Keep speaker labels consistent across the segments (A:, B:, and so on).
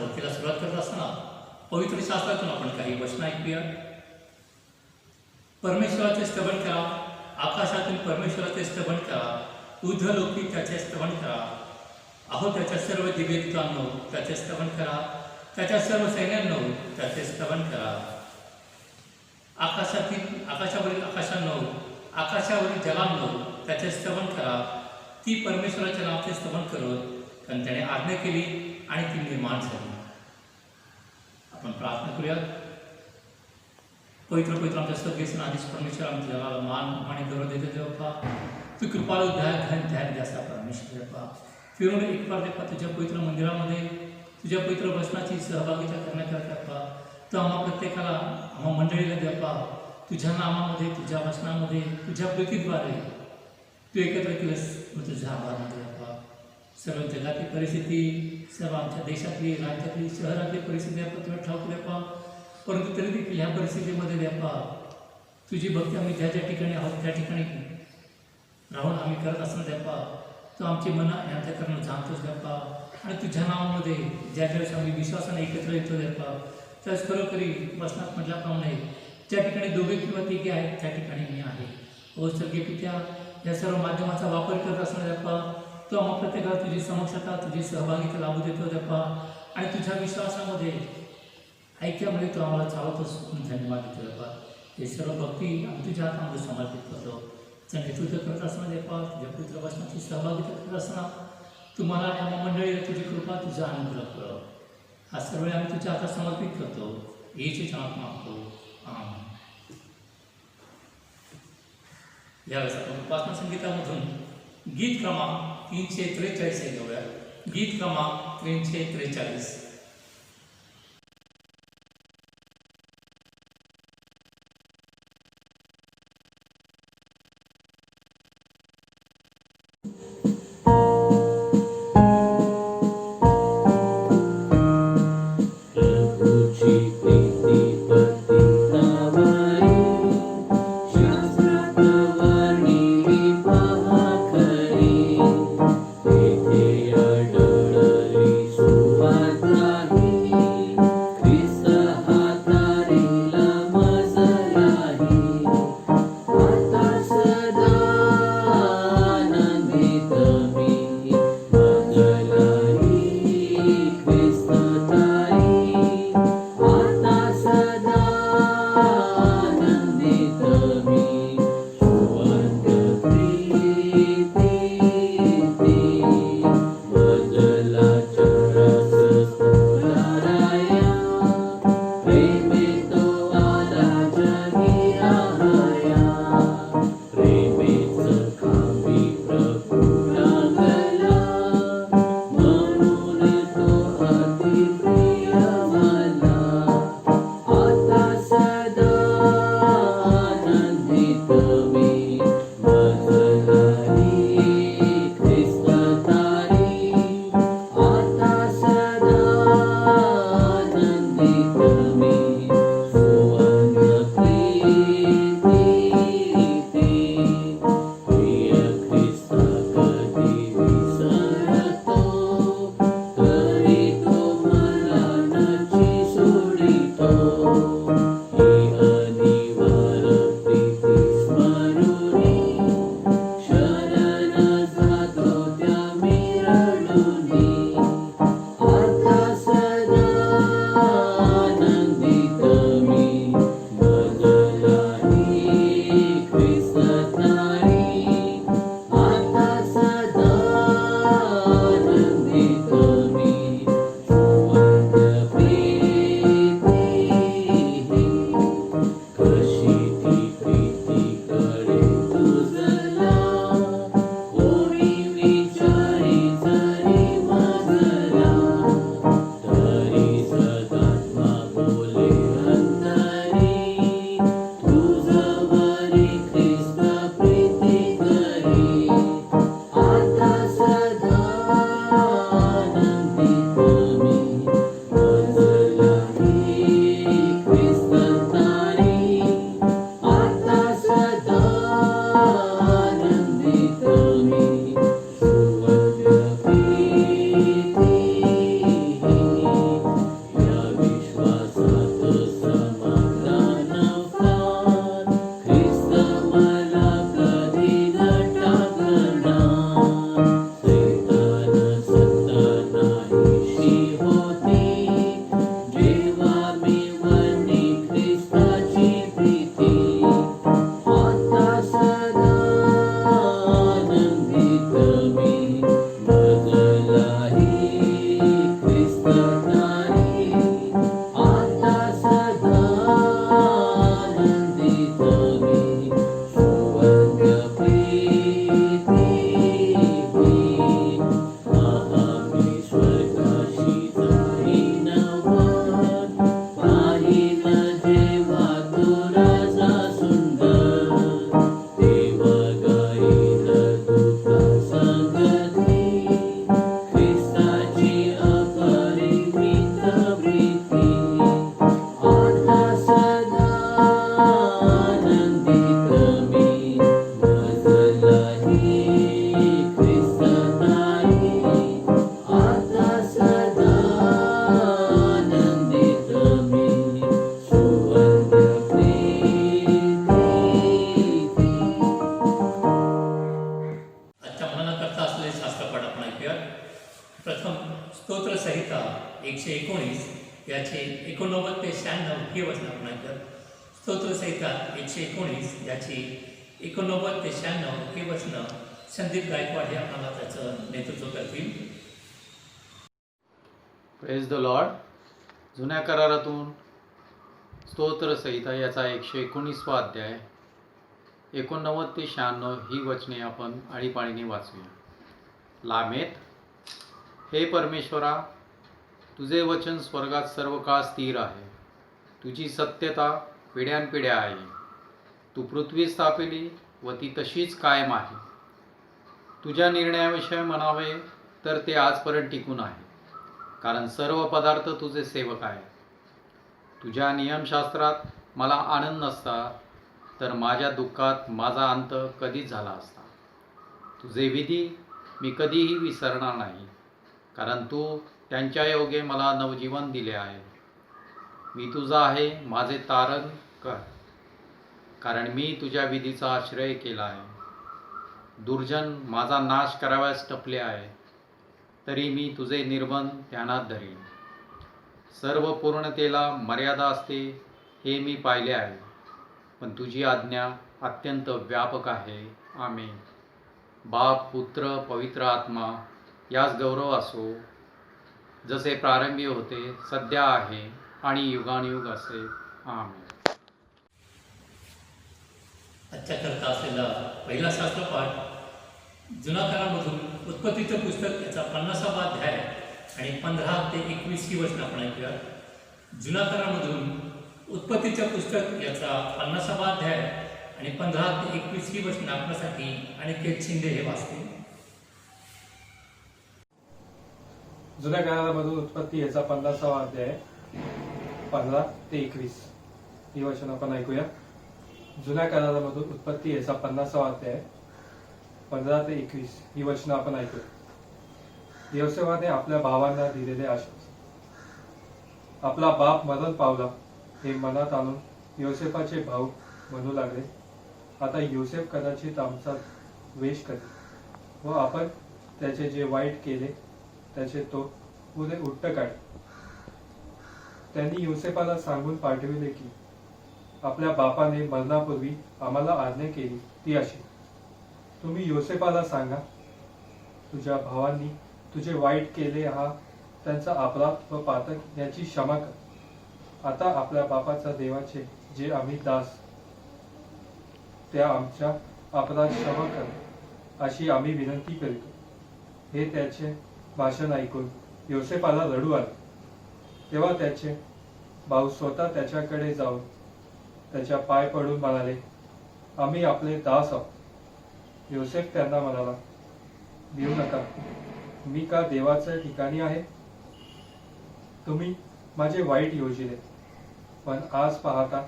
A: भक्तीला सुरुवात करत असताना पवित्र शास्त्रातून आपण काही वचनं ऐकूया. परमेश्वराचे स्तवन करा, आकाशातून परमेश्वराचे स्तवन करा, ऊर्ध्वलोकी त्याचे स्तवन करा. अहो त्याच्या सर्व दिव्यदूतांनो त्याचे स्तवन करा, त्याच्या सर्व सैन्यांनो त्याचे स्तवन करा. आकाशावरील आकाशांनो, आकाशावरील जलांनो त्याचे स्तवन करा. ती परमेश्वराच्या नावाचे स्तवन करत, कारण त्याने आज्ञा केली आणि ती निर्माण झाली. आपण प्रार्थना करूया. पवित्र पवित्र आमच्या स्वर्गीय आधीच परमेश्वर आमच्या जगाला मान आणि गौरव देतो देवा. तू कृपाळू ध्यान द्यासा परमेश्वर देवा. फिरून एक बार देवा तुझ्या पवित्र मंदिरामध्ये तुझ्या पवित्र वचनाची सहभागिता करण्याकरता तू आम्हा प्रत्येकाला आम्हा मंडळीला देवा तुझ्या नामामध्ये, तुझ्या वचनामध्ये, तुझ्या प्रीतीद्वारे तू एकत्र केलंस. तुझ्या आभार देवा. सर्व जगातली परिस्थिती, सर्व आमच्या देशातली, राज्यातली, शहरातली परिस्थिती आपण तुला ठाऊक देवा. परंतु तरी देखील ह्या परिस्थितीमध्ये देवा तुझी भक्ती आम्ही ज्या ज्या ठिकाणी आहोत त्या ठिकाणी राहून आम्ही करत असताना देवा तू आमची मनं अंतःकरण जाणतोच देवा. आणि तुझ्या नावामध्ये ज्या ज्यावेळेस आम्ही विश्वासाने एकत्र येतो देवा त्याच खरोखरी वचनात म्हटल्याप्रमाणे ज्या ठिकाणी दोघे किंवा तिघे आहेत त्या ठिकाणी मी आहे. ओ स्वर्गीय पित्या, या सर्व माध्यमाचा वापर करत असताना देवा तू आम्हा प्रत्येकाला तुझी समक्षता, तुझी सहभागिता लाभू देतो देवा. आणि तुझ्या विश्वासामध्ये ऐक्यामध्ये तू आम्हाला चालवतोस. धन्यवाद देतो देवा. हे सर्व भक्ती आम्ही तुझ्या हातामध्ये समर्पित करतो. नेतृत्व करत असताना देवा तुझ्या पवित्र वचनाची सहभागिता करत असताना तुम्हाला आणि आम्हा मंडळीला तुझी कृपा, तुझा अनुग्रह कर. हा सर्व आम्ही तुझ्या हातात समर्पित करतो. येशूच्या नावात मागतो. आमेन. यावेळेस आपण उपासना संगीतामधून गीत क्रमांक 343 घेऊया. गीत क्रमांक 343.
B: सुवार्ता
A: 119 याचे 89 ते 96 हे वचन आपण ऐकलं. स्तोत्रसंहिता 119 याची 89 ते 96 हे वचन संदीप गायकवाड हे आपल्याला त्याचं नेतृत्व करतील.
B: Praise the Lord. जुन्या करारातून स्तोत्रसंहिता याचा 119वा अध्याय 89 ते 96 ही वचने आपण आळीपाळीने वाचूया. लामेत. हे परमेश्वरा, तुझे वचन स्वर्गात सर्व काळ स्थिर आहे. तुझी सत्यता पिढ्यानपिढ्या आहे. तू पृथ्वी स्थापिली व ती तशीच कायम आहे. तुझ्या निर्णयाविषयी म्हणावे तर ते आजपर्यंत टिकून आहे, कारण सर्व पदार्थ तुझे सेवक आहे. तुझ्या नियमशास्त्रात मला आनंद नसता तर माझ्या दुःखात माझा अंत कधीच झाला असता. तुझे विधी मी कधीही विसरणार नाही, कारण तू त्यांच्या योगे मला नवजीवन दिले आहे. मी तुझा आहे, माझे तारण कर, कारण मी तुझ्या विधीचा आश्रय केला आहे. दुर्जन माझा नाश कराव्यास टपले आहे, तरी मी तुझे निर्बंध ध्यानात धरेन. सर्व पूर्णतेला मर्यादा असते हे मी पाहिले आहे, पण तुझी आज्ञा अत्यंत व्यापक आहे. आमेन. बाप, पुत्र, पवित्र आत्मा यास गौरव असो, जसे प्रारंभी होते, सध्या आहे आणि युगानुयुग असे. आमेन.
A: आजच्या करता असलेला पहिला शास्त्रपाठ जुना करारामधून उत्पत्तीचं पुस्तक याचा 50वा अध्याय आणि 15 ते 21 ही वचनं आपण ऐकूया. जुना करारामधून उत्पत्तीचं पुस्तक याचा 50वा अध्याय आणि 15 ते 21 ही वचनं आपल्यासाठी अनिकेत शिंदे हे वाचतील.
C: जुन्या करारामधून उत्पत्ती याचा 50वा अध्याय 15 ते 21 ही वचन आपण ऐकूया. जुन्या करारामधून उत्पत्ती याचा 50वा अध्याय 15 ते 21 ही वचनं आपण ऐकूया. योसेफाने आपल्या भावांना दिलेले आश्वासन. आपला बाप मरण पावला हे मनात आणून योसेफाचे भाऊ म्हणू लागले, आता योसेफ कदाचित आमचा द्वेष करेल व आपण त्याचे जे वाईट केले त्याचे तो पुढे उट्ट काढ. त्यांनी योसेफाला सांगून पाठविले की आपल्या बापाने मरणापूर्वी आम्हाला आज्ञा केली ती अशी, तुम्ही योसेफाला सांगा, तुझ्या भावांनी तुझे वाईट केले हा त्यांचा अपराध व पातक याची क्षमा कर. आता आपल्या बापाच्या देवाचे जे आम्ही दास, त्या आमच्या अपराध क्षमा कर अशी आम्ही विनंती करीतो. हे त्याचे भाषण ऐकून योसेफाला रडू आले. तेव्हा त्याचे भाऊ स्वतः त्याच्याकडे जाऊन त्याच्या पाय पडून म्हणाले, आम्ही आपले दास आहोत. योसेफ त्यांना म्हणाला, भिऊ नका, मी का देवाच्या ठिकाणी आहे? तुम्ही माझे वाईट योजिले, पण आज पाहता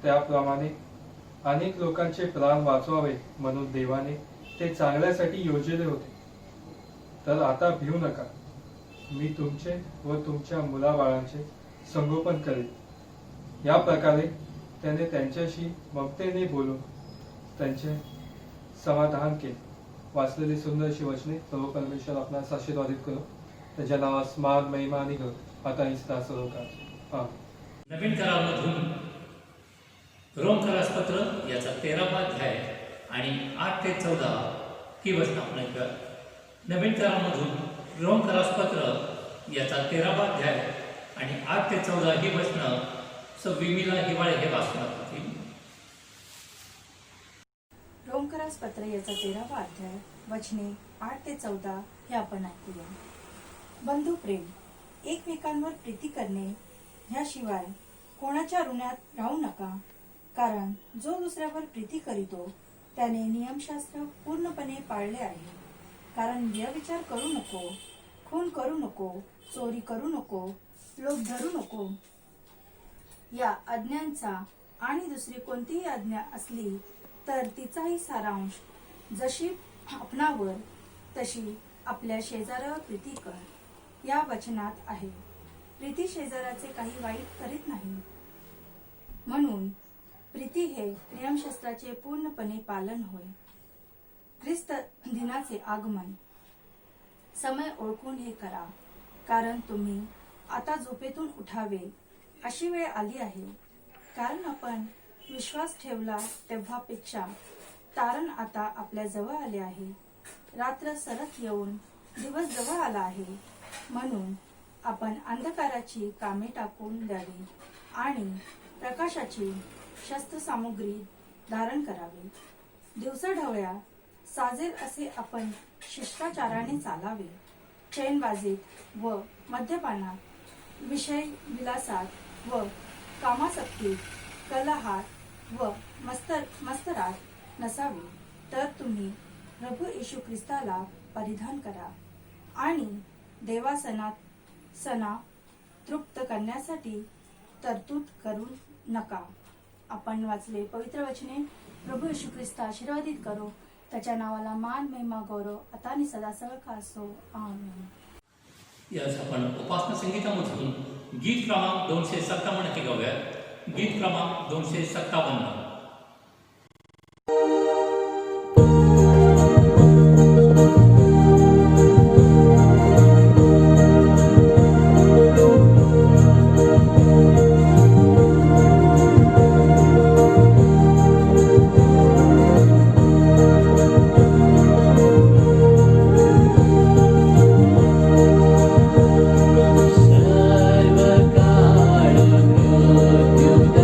C: त्याप्रमाणे अनेक लोकांचे प्राण वाचवावे म्हणून देवाने ते चांगल्यासाठी योजले होते. तर आता भिऊ नका, मी तुमचे व तुमच्या मुलाबाळांचे संगोपन करेन. या प्रकारे त्याने त्यांच्याशी ममतेने बोलून त्यांचे समाधान केले. वाचलेली सुंदरशी वचने सर्व परमेश्वर आपणास आशीर्वादित करो. त्याच्या नावास मान, महिमा आणि गौरव आता इस्ता सर्व काळ.
A: नवीन करारामधून रोमकरासपत्र याचा 13वा अध्याय आणि 8 ते 14 ही वचनं आपण ऐकूया. नवीन करारामधून रोमकरासपत्र याचा 13वा अध्याय आणि 8 ते 14 ही वचनं विमीला हिवाळे हे वाचून दाखवतील.
D: रोमकरासपत्र याचा 13वा अध्याय वचने 8 ते 14 हे आपण ऐकूया. बंधू प्रेम, एकमेकांवर प्रीती करणे ह्याशिवाय कोणाच्या ऋणात राहू नका, कारण जो दुसऱ्यावर प्रीती करीतो त्याने नियमशास्त्र पूर्णपणे पाळले आहे. कारण व्यभिचार करू नको, खून करू नको, चोरी करू नको, लोभ धरू नको या आज्ञांचा आणि दुसरी कोणतीही आज्ञा असली तर तिचाही सारांश जशी आपणावर तशी आपल्या शेजाऱ्यावर प्रीती कर या वचनात आहे. प्रीती शेजाऱ्याचे काही वाईट करीत नाही. म्हणून प्रीती हे नियमशास्त्राचे पूर्णपणे पालन होय. ख्रिस्त दिनाचे आगमन समय ओळखून हे करा, कारण तुम्ही आता झोपेतून उठावे अशी वेळ आली आहे. कारण आपण विश्वास ठेवला तेव्हापेक्षा तारण आता आपल्या जवळ आले आहे. रात्र सरत येऊन दिवस जवळ आला आहे. म्हणून आपण अंधकाराची कामे टाकून द्यावी आणि प्रकाशाची शस्त्रसामुग्री धारण करावी. दिवसाढवळ्या साजेल असे आपण शिष्टाचाराने चालावे. चैनबाजीत व मद्यपानात, विषय विलासात व कामासक्तीत, कलहात व मस्तरात नसावे. तर तुम्ही प्रभू येशू ख्रिस्ताला परिधान करा आणि देवासना तृप्त करण्यासाठी तरतूद करू नका. आपण वाचले पवित्र वचने. प्रभू येशू ख्रिस्त आशीर्वादित करो. त्याच्या नावाला मान, महिमा, गौरव आता आणि सदा का असो. आमेन.
A: यास आपण उपासना संगीतामधून गीत क्रमांक 257 हे गाऊया. गीत क्रमांक 257.
E: सर्वकाळ मृत्युदंड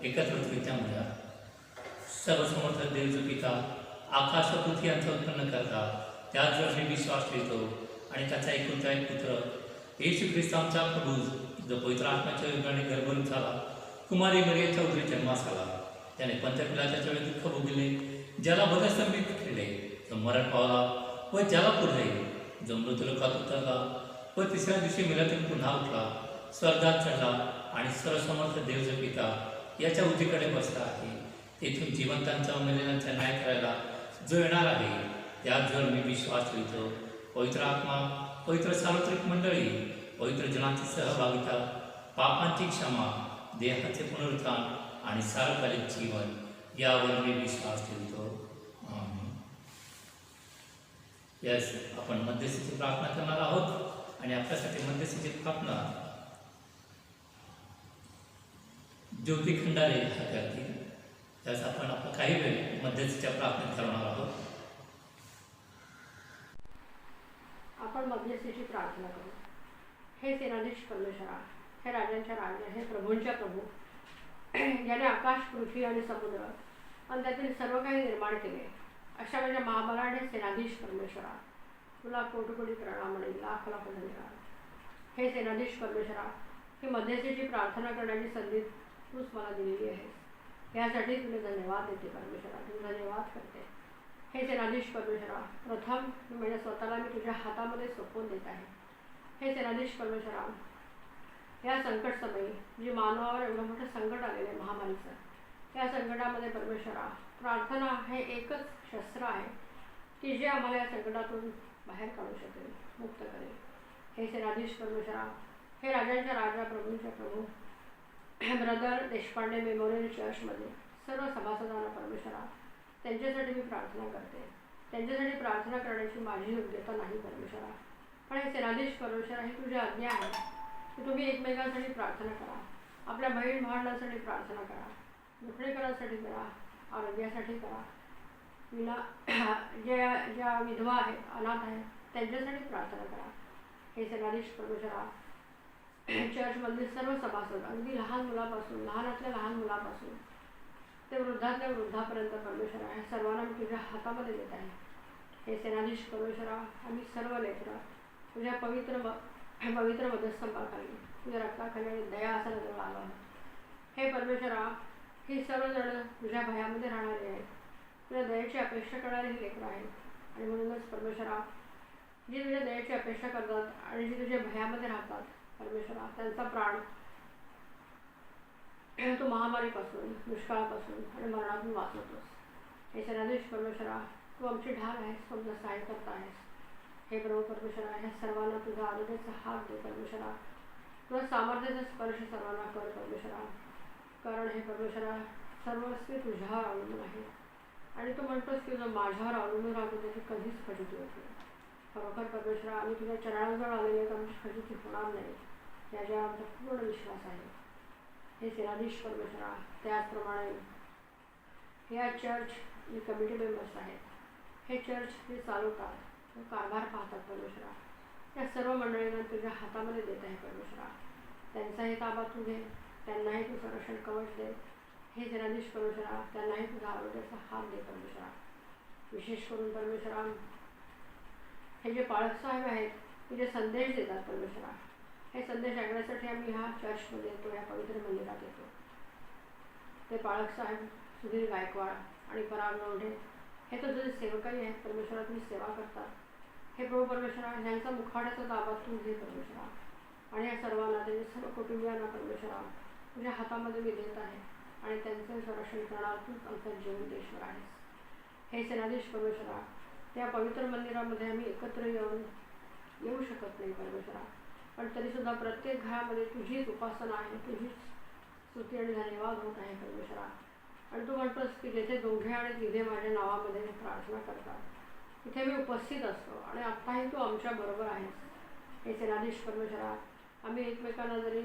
A: एकत्रितरित्या म्हणूया. सर्वसमर्थ देव जो पिता आकाश व पृथ्वी यांचं उत्पन्न करता, त्यात जर मी विश्वास ठेवतो आणि त्याचा एकुलता एक पुत्र येशू ख्रिस्त आमचा प्रभू, जो पवित्र आत्म्याच्या योगाने गर्भरूप झाला, कुमारी मरियेच्या उदरी जन्मास आला, त्याने पंचपिलाच्या वेळी दुःख भोगले, ज्याला वधस्तंभित केले, जो मरण पावला व ज्याला पुरले, जो मृत्यूलोकात उतरला व तिसऱ्या दिवशी मेल्यातून पुन्हा उठला, स्वर्गात चढला आणि सर्वसमर्थ देव जो पिता याच्या उजवीकडे बसला आहे, तेथून जिवंतांचा व मेलेल्यांचा न्याय करायला जो येणार आहे, त्यात जर मी विश्वास ठेवतो. पवित्र आत्मा, पवित्र सार्वत्रिक मंडळी, पवित्र जनांची सहभागिता, पापांची क्षमा, देहाचे पुनरुत्थान आणि सार्वकालिक जीवन, यावर मी विश्वास ठेवतो. आमेन. यस, आपण मध्यस्थीची प्रार्थना करणार आहोत आणि आपल्यासाठी मध्यस्थीची प्रार्थना ज्योती खंडारे हा करतील. त्यास आपण काही वेळ मध्यस्थीच्या प्रार्थनेत करणार आहोत.
E: आपण मध्यस्थीची प्रार्थना करू. हे सेनाधीश परमेश्वरा, हे राजांच्या राजा, हे प्रभूंच्या प्रभू, ज्याने आकाश, पृथ्वी आणि समुद्र आणि त्यातील सर्व काही निर्माण केले, अशा माझ्या महाबलाढ्य सेनाधीश परमेश्वरा, तुला कोटी प्रणाम आणि लाख लाख धन्यवाद. हे सेनाधीश परमेश्वरा, ही मध्यस्थीची प्रार्थना करण्याची संधी तूच मला दिलेली आहेस, यासाठी तुला धन्यवाद देते परमेश्वरा, तुला धन्यवाद करते. हे सेनाधीश परमेश्वरा, प्रथम म्हणजे स्वतःला मी तुझ्या हातामध्ये सोपवून देत आहे. हे सेनाधीश परमेश्वरा, या संकट समयी जी मानवावर एवढं मोठं संकट आलेलं आहे महामारीचं, या संकटामध्ये परमेश्वरा, प्रार्थना हे एकच शस्त्र आहे की जे आम्हाला या संकटातून बाहेर काढू शकेल, मुक्त करेल. हे सेनाधीश परमेश्वरा, हे राजांच्या राजा, प्रभूंच्या प्रभू, ब्रदर देशपांडे मेमोरियल चर्चमध्ये सर्व सभासदांना परमेश्वरा, त्यांच्यासाठी मी प्रार्थना करते. त्यांच्यासाठी प्रार्थना करण्याची माझी योग्यता नाही परमेश्वरा, पण हे सेनाधीश परमेश्वरा, ही तुझी आज्ञा आहे की तुम्ही एकमेकांसाठी प्रार्थना करा, आपल्या बहीण भावंडांसाठी प्रार्थना करा, दुखणेकरांसाठी करा, आरोग्यासाठी करा, विना ज्या विधवा आहेत, अनाथ आहेत, त्यांच्यासाठी प्रार्थना करा. हे सेनाधीश परमेश्वरा, चर्चमधील सर्व सभासद, अगदी लहान मुलापासून, लहानातल्या लहान मुलापासून ते वृद्धातल्या वृद्धापर्यंत परमेश्वरा, ह्या सर्वांना मी तुझ्या हातामध्ये देत आहे. हे सेनाधीश परमेश्वरा, आम्ही सर्व लेकरं तुझ्या पवित्र मध्यस्थंभाखाली, तुझ्या रक्ताखाली आणि दया आसनाजवळ आलो आहोत. हे परमेश्वरा, ही सर्वजण तुझ्या भयामध्ये राहणारे आहेत, तुझ्या दयेची अपेक्षा करणारी ही लेकरं आहेत आणि म्हणूनच परमेश्वरा, जी तुझ्या दयेची अपेक्षा करतात आणि जी तुझ्या भयामध्ये राहतात परमेश्वरा, त्यांचा प्राण तू महामारीपासून, दुष्काळापासून आणि मरणातून वाचवतोस. हे सेनाधीश परमेश्वरा, तू आमची ढाल आहेस, तू आमचा सहाय्य करता आहेस. हे प्रभू परमेश्वरा, ह्या सर्वांना तुझा आरोग्याचा हात दे परमेश्वरा, तुझा सामर्थ्याचा स्पर्श सर्वांना कर परमेश्वरा, कारण हे परमेश्वरा सर्वस्वी तुझ्यावर अवलंबून आहे आणि तू म्हणतोस की जो माझ्यावर अवलंबून राहतो त्याची कधीच फजिती होत नाही. खरोखर परमेश्वरा, आम्ही तुझ्या चरणांजवळ आलेले तर आमची फजिती होणार नाही, याच्यावर आमचा पूर्ण विश्वास आहे. हे सेनाधीश परमेश्वरा, त्याचप्रमाणे या चर्च जे कमिटी मेंबर्स आहेत, हे चर्च जे चालवतात, कारभार पाहतात परमेश्वरा, या सर्व मंडळींना तुझ्या हातामध्ये देत आहे परमेश्वरा, त्यांचाही ताबा तू घे, त्यांनाही तू संरक्षण कवच दे. हे सेनाधीश परमेश्वरा, त्यांनाही तुझा आरोग्याचा हात दे परमेश्वरा. विशेष करून परमेश्वरा, हे जे पाळक साहेब आहेत, ते जे संदेश देतात परमेश्वरा, हे संदेश ऐकण्यासाठी आम्ही ह्या चर्चमध्ये येतो, या पवित्र मंदिरात येतो. ते पाळक साहेब, सुधीर गायकवाड आणि पराग लोंढे, हे तर तुझे सेवकही आहेत परमेश्वरा, तुम्ही सेवा करतात. हे प्रभू परमेश्वरा, ह्यांचा मुखवाड्याचा ताबा तू घे परमेश्वरा आणि या सर्वांना, त्यांच्या सर्व कुटुंबियांना परमेश्वरा तुझ्या हातामध्ये मी देत आहे आणि त्यांचं संरक्षण करणार तूच आमचा जीवनदेश्वर आहेस. हे सेनाधीश परमेश्वरा, त्या पवित्र मंदिरामध्ये आम्ही एकत्र येऊ शकत नाही परमेश्वरा, पण तरीसुद्धा प्रत्येक घरामध्ये तुझीच उपासना आहे, तुझीच स्तुती आणि धन्यवाद होत आहे परमेश्वरा. आणि तू म्हणतोस की जेथे दोघे आणि तिघे माझ्या नावामध्ये प्रार्थना करतात, तिथे मी उपस्थित असतो आणि आत्ताही तू आमच्या बरोबर आहेस. हे सेनाधीश परमेश्वरा, आम्ही एकमेकांना जरी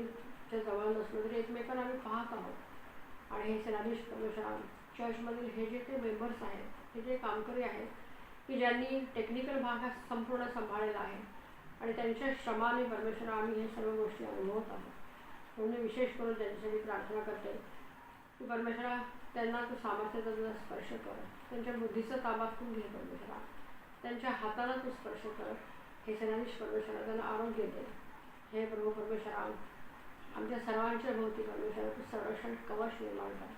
E: जवळ नसलो तरी एकमेकांना आम्ही पाहत आहोत. आणि हे सेनाधीश परमेश्वरा, चर्चमधील हे जे काही मेंबर्स आहेत, हे जे कामकरी आहेत की ज्यांनी टेक्निकल भाग हा संपूर्ण सांभाळलेला आहे आणि त्यांच्या श्रमाने परमेश्वरा आम्ही हे सर्व गोष्टी अनुभवत आहोत, म्हणून विशेष करून त्यांच्यासाठी प्रार्थना करते. तू परमेश्वरा त्यांना तू सामर्थ्याचा तुझा स्पर्श कर, त्यांच्या बुद्धीचा ताबा तू घे परमेश्वरा, त्यांच्या हाताला तू स्पर्श कर. हे सेनाधीश परमेश्वरा त्यांना आरोग्य दे. हे प्रभू परमेश्वरा आमच्या सर्वांच्या भोवती परमेश्वरा तू संरक्षण कवच निर्माण कर,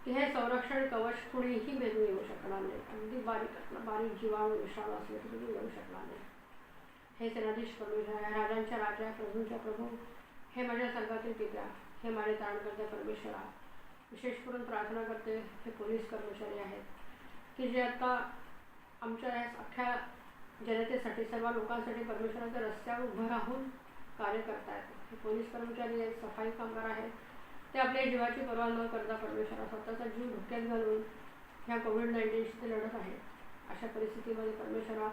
E: की हे संरक्षण कवच कुणीही भेदून येऊ शकणार नाही. अगदी बारीक जीवाणू विषाणू असले तरी येऊ शकणार नाही. हे सेनाधीश परमेश्वरा, राजांच्या राजा, प्रभूंच्या प्रभू, हे माझ्या संघातील पित्या, हे माझे तारणकर्त्या परमेश्वरा, विशेष करून प्रार्थना करते हे पोलीस कर्मचारी आहेत की जे आता आमच्या या अख्ख्या जनतेसाठी, सर्व लोकांसाठी परमेश्वराच्या रस्त्यावर उभं राहून कार्य करतायत. हे पोलीस कर्मचारी आहेत, सफाई कामगार आहेत, ते आपल्या जीवाची पर्वा न करता परमेश्वरा स्वतःचा जीव धोक्यात घालून ह्या कोविड-19शी ते लढत आहेत. अशा परिस्थितीमध्ये परमेश्वरा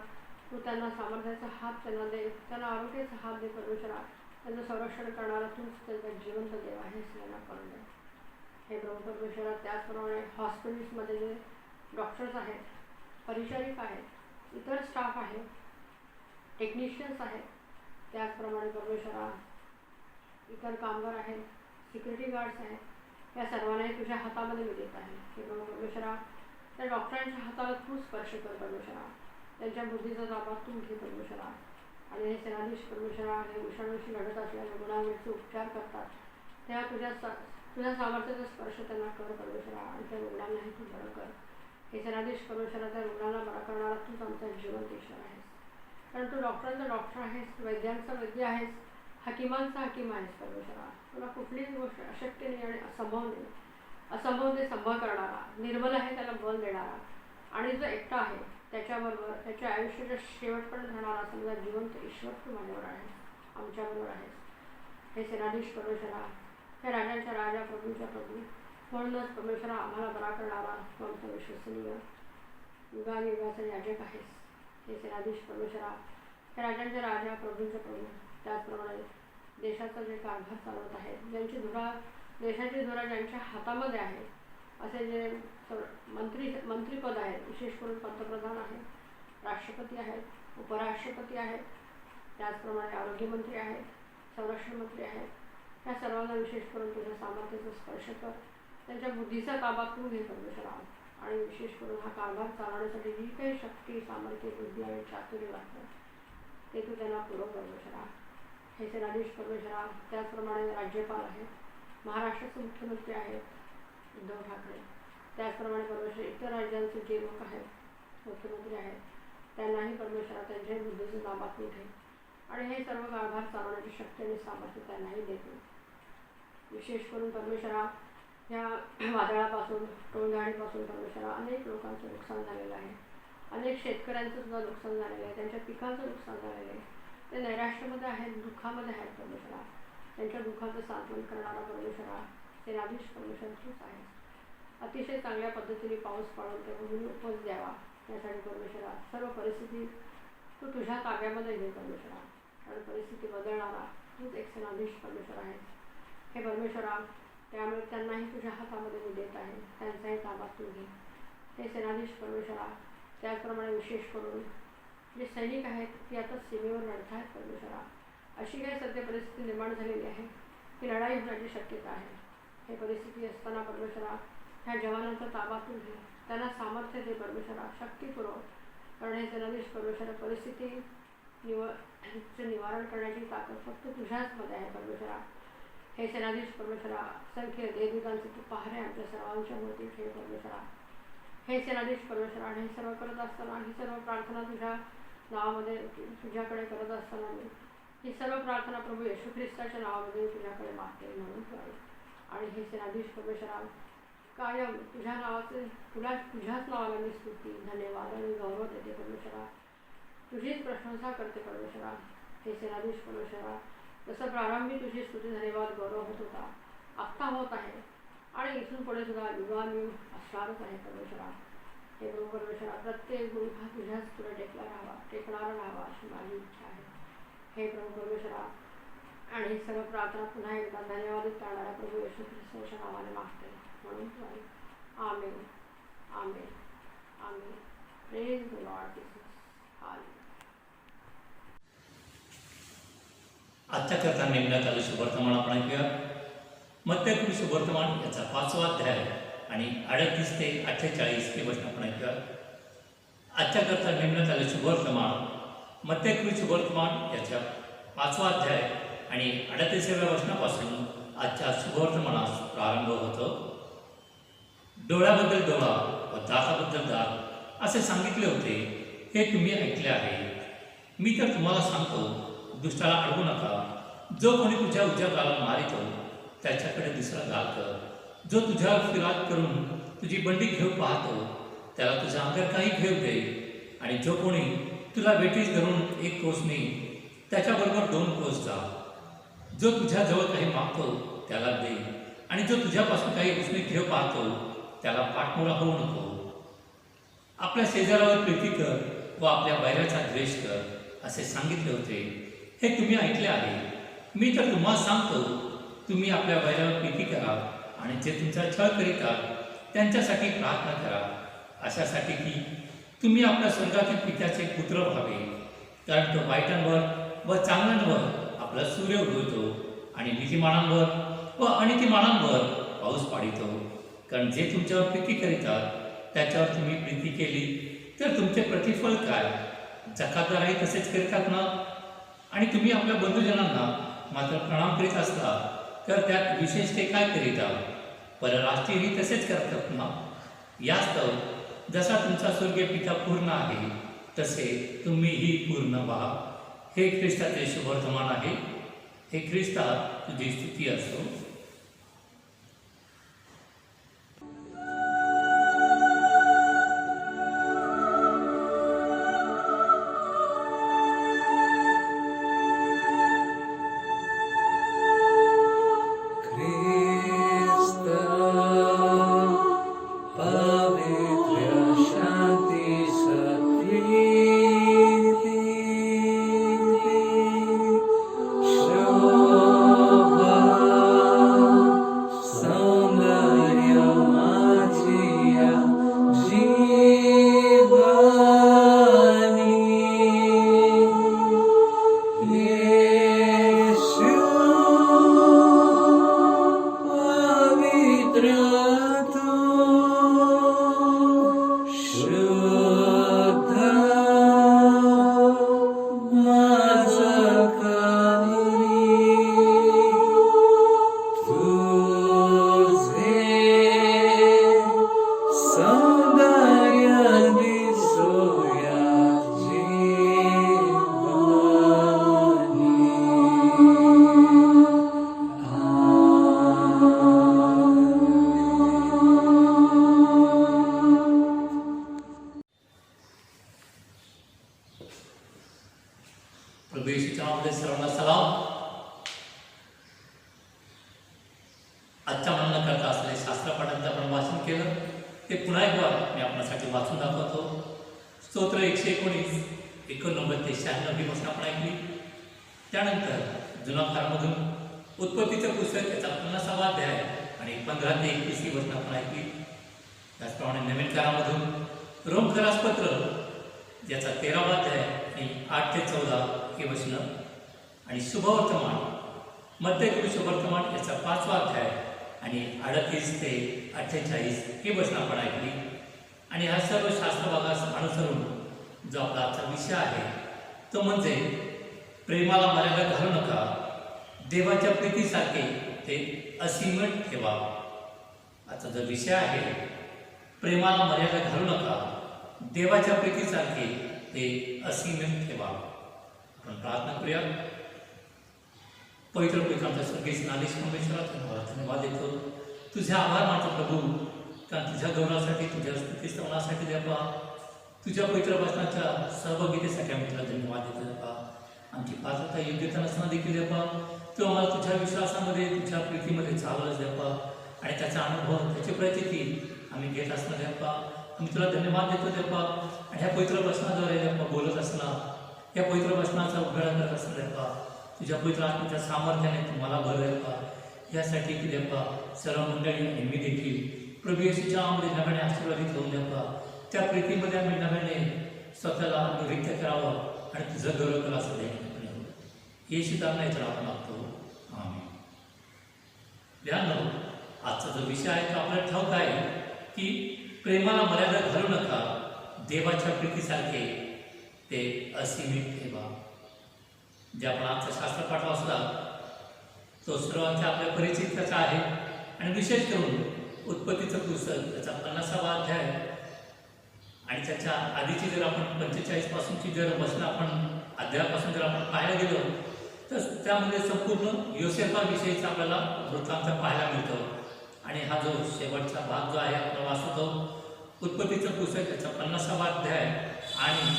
E: तू त्यांना सामर्थ्याचा हात त्यांना दे, त्यांना आरोग्याचा हात दे परमेश्वरा. त्यांचं संरक्षण करणारा तूच त्यांचा जिवंत देव आहेस, यांना करून दे. हे प्रभू परमेश्वरा त्याचप्रमाणे हॉस्पिटल्समध्ये जे डॉक्टर्स आहेत, परिचारिक आहेत, इतर स्टाफ आहेत, टेक्निशियन्स आहेत, त्याचप्रमाणे परमेश्वरा इतर कामगार आहेत, सिक्युरिटी गार्ड्स आहेत, या सर्वांनाही तुझ्या हातामध्ये मी देत आहे. हे प्रभू परमेश्वरा त्या डॉक्टरांच्या हाताला तू स्पर्श कर परमेश्वरा, त्यांच्या बुद्धीचा ताबा तू घे परमेश्वरा. आणि हे सेनाधीश परमेश्वरा हे विषाणूशी लढत असलेल्या रुग्णांवरचे उपचार करतात, तेव्हा तुझ्या सामर्थ्याचा स्पर्श त्यांना कर परमेश्वरा, आणि त्या रुग्णांनाही तू बरं कर. हे सेनाधीश परमेश्वरा त्या रुग्णांना बरा करणारा तूच आमचा जिवंत ईश्वर आहेस, कारण तू डॉक्टरांचा डॉक्टर आहेस, वैद्यांचा वैद्य आहेस, हकीमांचा हकीम आहेस परमेश्वरा. तुला कुठलीच गोष्ट अशक्य नाही आणि असंभव नाही. असंभव ते संभव करणारा, निर्बल आहे त्याला बल देणारा, आणि जो एकटा आहे त्याच्याबरोबर त्याच्या आयुष्याच्या शेवटपर्यंत राहणारा समजा जिवंत ईश्वर तू माझ्यावर आहेस, आमच्याबरोबर आहेस. हे सेनाधीश परमेश्वरा, हे राजांच्या राजा, प्रभूंच्या प्रभू, म्हणूनच परमेश्वरा आम्हाला बरा करणारा तू आमचा विश्वसनीय युगायुगाचा याजक आहेस. हे सेनाधीश परमेश्वरा, हे राजांच्या राजा, प्रभूंच्या प्रभू, त्याचप्रमाणे देशाचा जे कारभार चालवत आहे, ज्यांची देशाची धुरा ज्यांच्या हातामध्ये आहे, असे जे मंत्रीपद आहेत, विशेष करून पंतप्रधान आहेत, राष्ट्रपती आहेत, उपराष्ट्रपती आहेत, त्याचप्रमाणे आरोग्यमंत्री आहेत, संरक्षण मंत्री आहेत, या सर्वांना विशेष करून तुझ्या सामर्थ्याचा स्पर्श कर. त्यांच्या बुद्धीचा ताबा तू घे परमेश्वरा, आणि विशेष करून हा कारभार चालवण्यासाठी जी काही शक्ती, सामर्थ्य, बुद्धी आणि चातुर्य लागतं ते तू त्यांना पुरव परमेश्वरा. हे सेनाधीश परमेश्वरा, त्याचप्रमाणे राज्यपाल आहेत, महाराष्ट्राचे मुख्यमंत्री आहेत उद्धव ठाकरे, त्याचप्रमाणे परमेश्वर इतर राज्यांचे जे लोक आहेत मुख्यमंत्री आहेत, त्यांनाही परमेश्वरा त्यांच्याही बुद्धीचं ताबा तू घे, आणि हे सर्व कारभार चालवण्याची शक्ती आणि सामर्थ्य त्यांनाही देतो. विशेष करून परमेश्वरा ह्या वादळापासून, टोळधाडीपासून परमेश्वरा अनेक लोकांचं नुकसान झालेलं आहे, अनेक शेतकऱ्यांचं सुद्धा नुकसान झालेलं आहे, त्यांच्या पिकांचं नुकसान झालेलं आहे, ते नैराश्यामध्ये आहेत, दुःखामध्ये आहेत परमेश्वरा. त्यांच्या दुःखाचं सांत्वन करणारा परमेश्वरा सेनाधीश परमेश्वर तूच आहे. अतिशय चांगल्या पद्धतीने पाऊस पाडून त्या भूमीने उपज द्यावा यासाठी परमेश्वरा सर्व परिस्थिती तू तुझ्या ताब्यामध्ये घे परमेश्वरा, कारण परिस्थिती बदलणारा तूच एक सेनाधीश परमेश्वर आहे. हे परमेश्वरा, त्यामुळे त्यांनाही तुझ्या हातामध्ये मी देत आहे, त्यांचाही ताबा तू घे. हे सेनाधीश परमेश्वरा, त्याचप्रमाणे विशेष करून जे सैनिक आहेत ती आता सीमेवर लढत आहेत परमेश्वरा. अशी काही सध्या परिस्थिती निर्माण झालेली आहे की लढाई होण्याची शक्यता आहे. हे परिस्थिती असताना परमेश्वरा ह्या जवानांचा ताबा तू घे, त्यांना सामर्थ्य दे परमेश्वरा, शक्ती पुरव, कारण हे सेनाधीश परमेश्वरा परिस्थिती निवारण करण्याची ताकद फक्त तुझ्याचमध्ये आहे परमेश्वरा. हे सेनाधीश परमेश्वरा, असंख्य देवदूतांचे तू पहारे आमच्या सर्वांच्या भोवती ठेव परमेश्वरा. हे सेनाधीश परमेश्वरा, आणि हे सर्व करत असताना ही सर्व प्रार्थना तुझ्या नावामध्ये तुझ्याकडे करत असताना मी ही सर्व प्रार्थना प्रभू येशू ख्रिस्ताच्या नावामध्ये तुझ्याकडे मागते म्हणून तू आहे. आणि हे सेनाधीश परमेश्वरा, कायम तुझ्या नावाचे तुझ्याच नावाला मी स्तुती, धन्यवाद आणि गौरव देते परमेश्वरा, तुझीच प्रशंसा करते परमेश्वरा. हे सेनाधीश परमेश्वरा, जसं प्रारंभी तुझी स्तुती, धन्यवाद, गौरव होत होता, आत्ता होत आहे, आणि इथून पुढे सुद्धा युगानुयुग असणारच आहे परमेश्वरा. हे प्रभू परमेश्वरा, प्रत्येक गुरु हा तुझ्याच पुढे टेकणारा राहावा अशी माझी इच्छा आहे. हे प्रभू परमेश्वरा, आणि ही सर्व प्रार्थना पुन्हा एकदा धन्यवादित करणाऱ्या प्रभू येशू ख्रिस्ताच्या नावाने मागते म्हणून तू आहे. Amen, amen, amen. Praise the Lord Jesus. Hallelujah.
A: आजच्या करता नेमण्यात आलं शुभवर्तमान आपण ऐकूया. मत्तेकृत शुभवर्तमान याचा 5वा अध्याय आणि 38 ते 48 हे वचन आपण ऐकूया. आजच्या करता नेमण्यात आले शुभवर्तमान मत्तेकृत शुभवर्तमान याच्या 5वा अध्याय आणि 38व्या वचनापासून आजच्या शुभवर्तमानास प्रारंभ होतो. डोळ्याबद्दल डोळा व दाताबद्दल दात असे सांगितले होते, हे तुम्ही ऐकले आहे. मी तर तुम्हाला सांगतो, दुष्टाला अडवू नका. जो कोणी तुझ्या उजव्या गालाला मारितो त्याच्याकडे दुसरा गाल कर. जो तुझ्या फिरात करून तुझी बंडी घेऊ पाहतो त्याला तुझ्या अंगात काही घेऊ दे. आणि जो कोणी तुला वेठीस धरून एक कोस नेई त्याच्याबरोबर 2 कोस जा. जो तुझ्या जवळ काही मागतो त्याला दे, आणि जो तुझ्यापासून काही उसने घेऊ पाहतो त्याला पाठमोरा होऊ नको. आपल्या शेजारावर प्रीती कर व आपल्या वैराचा द्वेष कर असे सांगितले होते, हे तुम्ही ऐकले आहे. मी तर तुम्हाला सांगतो, तुम्ही आपल्या वैरावर प्रीती करा आणि जे तुमचा छळ करीतात त्यांच्यासाठी प्रार्थना करा, अशासाठी की तुम्ही आपल्या स्वर्गातील पित्याचे पुत्र व्हावे. कारण तो वाईटांवर व चांगल्यांवर आपला सूर्य उगवतो आणि नीतिमानांवर व अनितिमानांवर पाऊस पाडितो. कारण जे तुमच्यावर प्रीती करीतात त्याच्यावर तुम्ही प्रीती केली तर तुमचे प्रतिफळ काय? जकातदारही तसेच करतात ना? आणि तुम्ही आपल्या बंधुजनांना मात्र प्रणाम करीत असता तर त्यात विशेष ते काय करीता? परराष्ट्रीयही तसेच करतात ना? यास्तव जसा तुमचा स्वर्गीय पिता पूर्ण आहे तसे तुम्हीही पूर्ण व्हा. हे ख्रिस्ताचे शुभवर्तमान आहे. हे ख्रिस्ता तुझी स्तुती असो. प्रभू येशूच्या नावामध्ये सर्वांना सलाम. आजच्या मनन करता असलेले शास्त्रपाठांचं आपण वाचन केलं, ते पुन्हा एकदा मी आपल्यासाठी वाचून दाखवतो. स्तोत्र 119, 89 ते 96 ही वचनं आपण ऐकली. त्यानंतर जुना करारामधून उत्पत्तीचं पुस्तक याचा 50वा अध्याय आणि 15 ते 21 ही वचनं आपण ऐकली. त्याचप्रमाणे नवीन करारामधून रोमकरास पत्र याचा 13वा अध्याय आणि 8 ते 14 हे वचनं, आणि शुभवर्तमान मत्तेकृत शुभवर्तमान याचा 5वा अध्याय आणि 38 ते 48 ही वचनं आपण ऐकली. आणि ह्या सर्व शास्त्रभागास अनुसरून जो आपला आजचा विषय आहे तो म्हणजे प्रेमाला मर्यादा घालू नका, देवाच्या प्रीतीसारखे ते असीम ठेवा. आजचा जो विषय आहे, प्रेमाला मर्यादा घालू नका, देवाच्या प्रीतीसारखे ते असीम ठेवा. आपण प्रार्थना करूया. पवित्र आमच्या स्वर्गीय नालिश परमेश्वरा, तुम्हाला धन्यवाद देतो. तुझे आभार मानतो प्रभू, कारण तुझ्या गौरवासाठी, तुझ्या स्तुतीस्तवनासाठी देवा, तुझ्या पवित्र वचनाच्या सहभागितेसाठी आम्ही तुला धन्यवाद देतो देवा. आमची पात्रता योग्यता नसताना देखील देवा, तू आम्हाला तुझ्या विश्वासामध्ये, तुझ्या प्रीतीमध्ये चालवलंच देवा, आणि त्याचा अनुभव, त्याची प्रचिती आम्ही घेत असणार देवा. आम्ही तुला धन्यवाद देतो देवा. आणि ह्या पवित्र वचनाद्वारे देवा बोलत असणार, या पवित्र वचनाचा उघड करत असणार देवा, तुझ्या पवित्र आत्म्याच्या सामर्थ्याने तुम्हाला भर देवा. यासाठी की देवा सर्व मंडळी आणि मी देखील प्रभू येशूच्या नावामध्ये नव्याने आशीर्वादित होऊन देवा. त्या प्रीतीमध्ये आम्ही नव्याने स्वतःला नृत्य करावं आणि तुझं गौरव करा असं येशू त्यांना याचं आपण मागतो. आमेन. ध्यान आजचा जो विषय आहे तो आपल्याला ठाऊक आहे की प्रेमाला मर्यादा घालू नका, देवाच्या प्रीतीसारखे ते असीमित ठेवा. जे आपण आजचा शास्त्रपाठ वाचला तो सर्वांच्या आपल्या परिचिताचा आहे आणि विशेष करून उत्पत्तीचं पुस्तक त्याचा 50वा अध्याय आणि त्याच्या आधीची जर आपण 45 पासूनची जर वचनं आपण अध्यायापासून जर आपण पाहायला गेलो तर त्यामध्ये संपूर्ण योसेफाविषयीचा आपल्याला वृत्तांत पाहायला मिळतो. आणि हा जो शेवटचा भाग जो आहे आपण वाचतो उत्पत्तीचं पुस्तक त्याचा 50वा अध्याय आणि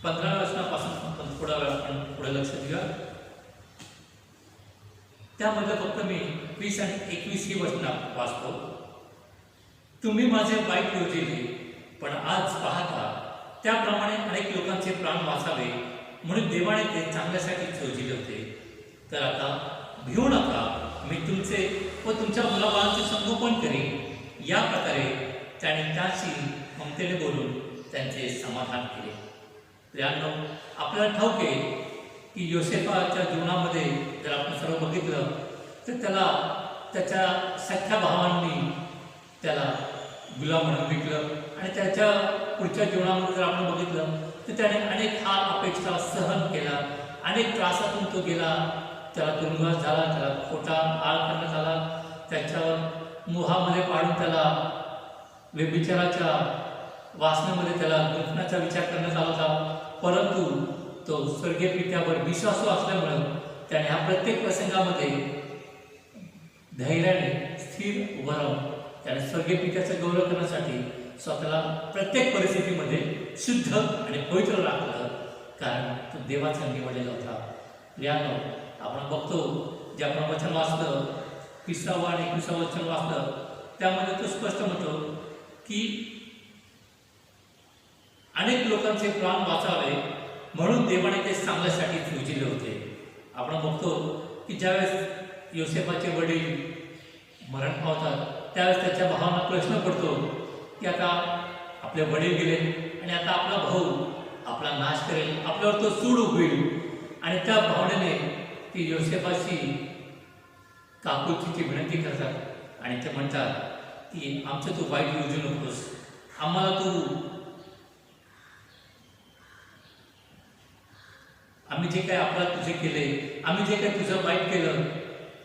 A: 15व्या वचनापासून आपण थोडा वेळ आपण पुढे लक्ष देऊया. त्यामध्ये फक्त मी 20 आणि 21 ही वचनं वाचतो. तुम्ही माझे वाईट योजिले, पण आज पाहता त्याप्रमाणे अनेक लोकांचे प्राण वाचावे म्हणून देवाने ते चांगल्यासाठीच योजिले होते. तर आता भिवू नका, मी तुमचे व तुमच्या मुलाबाळांचे संगोपन करीन. या प्रकारे त्याने त्याशी ममतेने बोलून त्यांचे समाधान केले. प्रियांनो, आपल्याला ठाऊक आहे की योसेफाच्या जीवनामध्ये जर आपण सर्व बघितलं तर त्याला त्याच्या सख्या भावांनी त्याला गुलाम म्हणून विकलं आणि त्याच्या पुढच्या जीवनामध्ये जर आपण बघितलं तर त्याने अनेक हाल अपेक्षा सहन केला, अनेक त्रासातून तो गेला. त्याला तुरुंगवास झाला, त्याला खोटा आळ करण्यात आला, त्याच्यावर मोहामध्ये पाडून त्याला व्यभिचाराच्या वासनेमध्ये त्याला गुंतण्याचा विचार करण्यात आला होता. परंतु तो स्वर्गीय पित्यावर विश्वासू असल्यामुळं त्याने ह्या प्रत्येक प्रसंगामध्ये धैर्याने स्थिर उभं राहून त्याने स्वर्गीय पित्याचा गौरव करण्यासाठी स्वतःला प्रत्येक परिस्थितीमध्ये शुद्ध आणि पवित्र राखलं, कारण तो देवाचा निवडलेला होता. प्रियांनो, आपण बघतो जे आपण वचन वाचलं 20वा आणि 21वा वचन वाचलं त्यामध्ये तो स्पष्ट म्हणतो की अनेक लोकांचे प्राण वाचावे म्हणून देवाने ते चांगल्यासाठी योजिले होते. आपण बघतो की ज्यावेळेस योसेफाचे वडील मरण पावतात त्यावेळेस त्याच्या भावांना प्रश्न पडतो की आता आपले वडील गेले आणि आता आपला भाऊ आपला नाश करेल, आपल्यावर तो सूड होईल. आणि त्या भावनेने ती योसेफाशी काकूची विनंती करतात आणि ते म्हणतात की आमचं तू वाईट योजू नकोस, आम्हाला तू आम्ही जे काय अपराध तुझे केले, आम्ही जे काय तुझं वाईट केलं,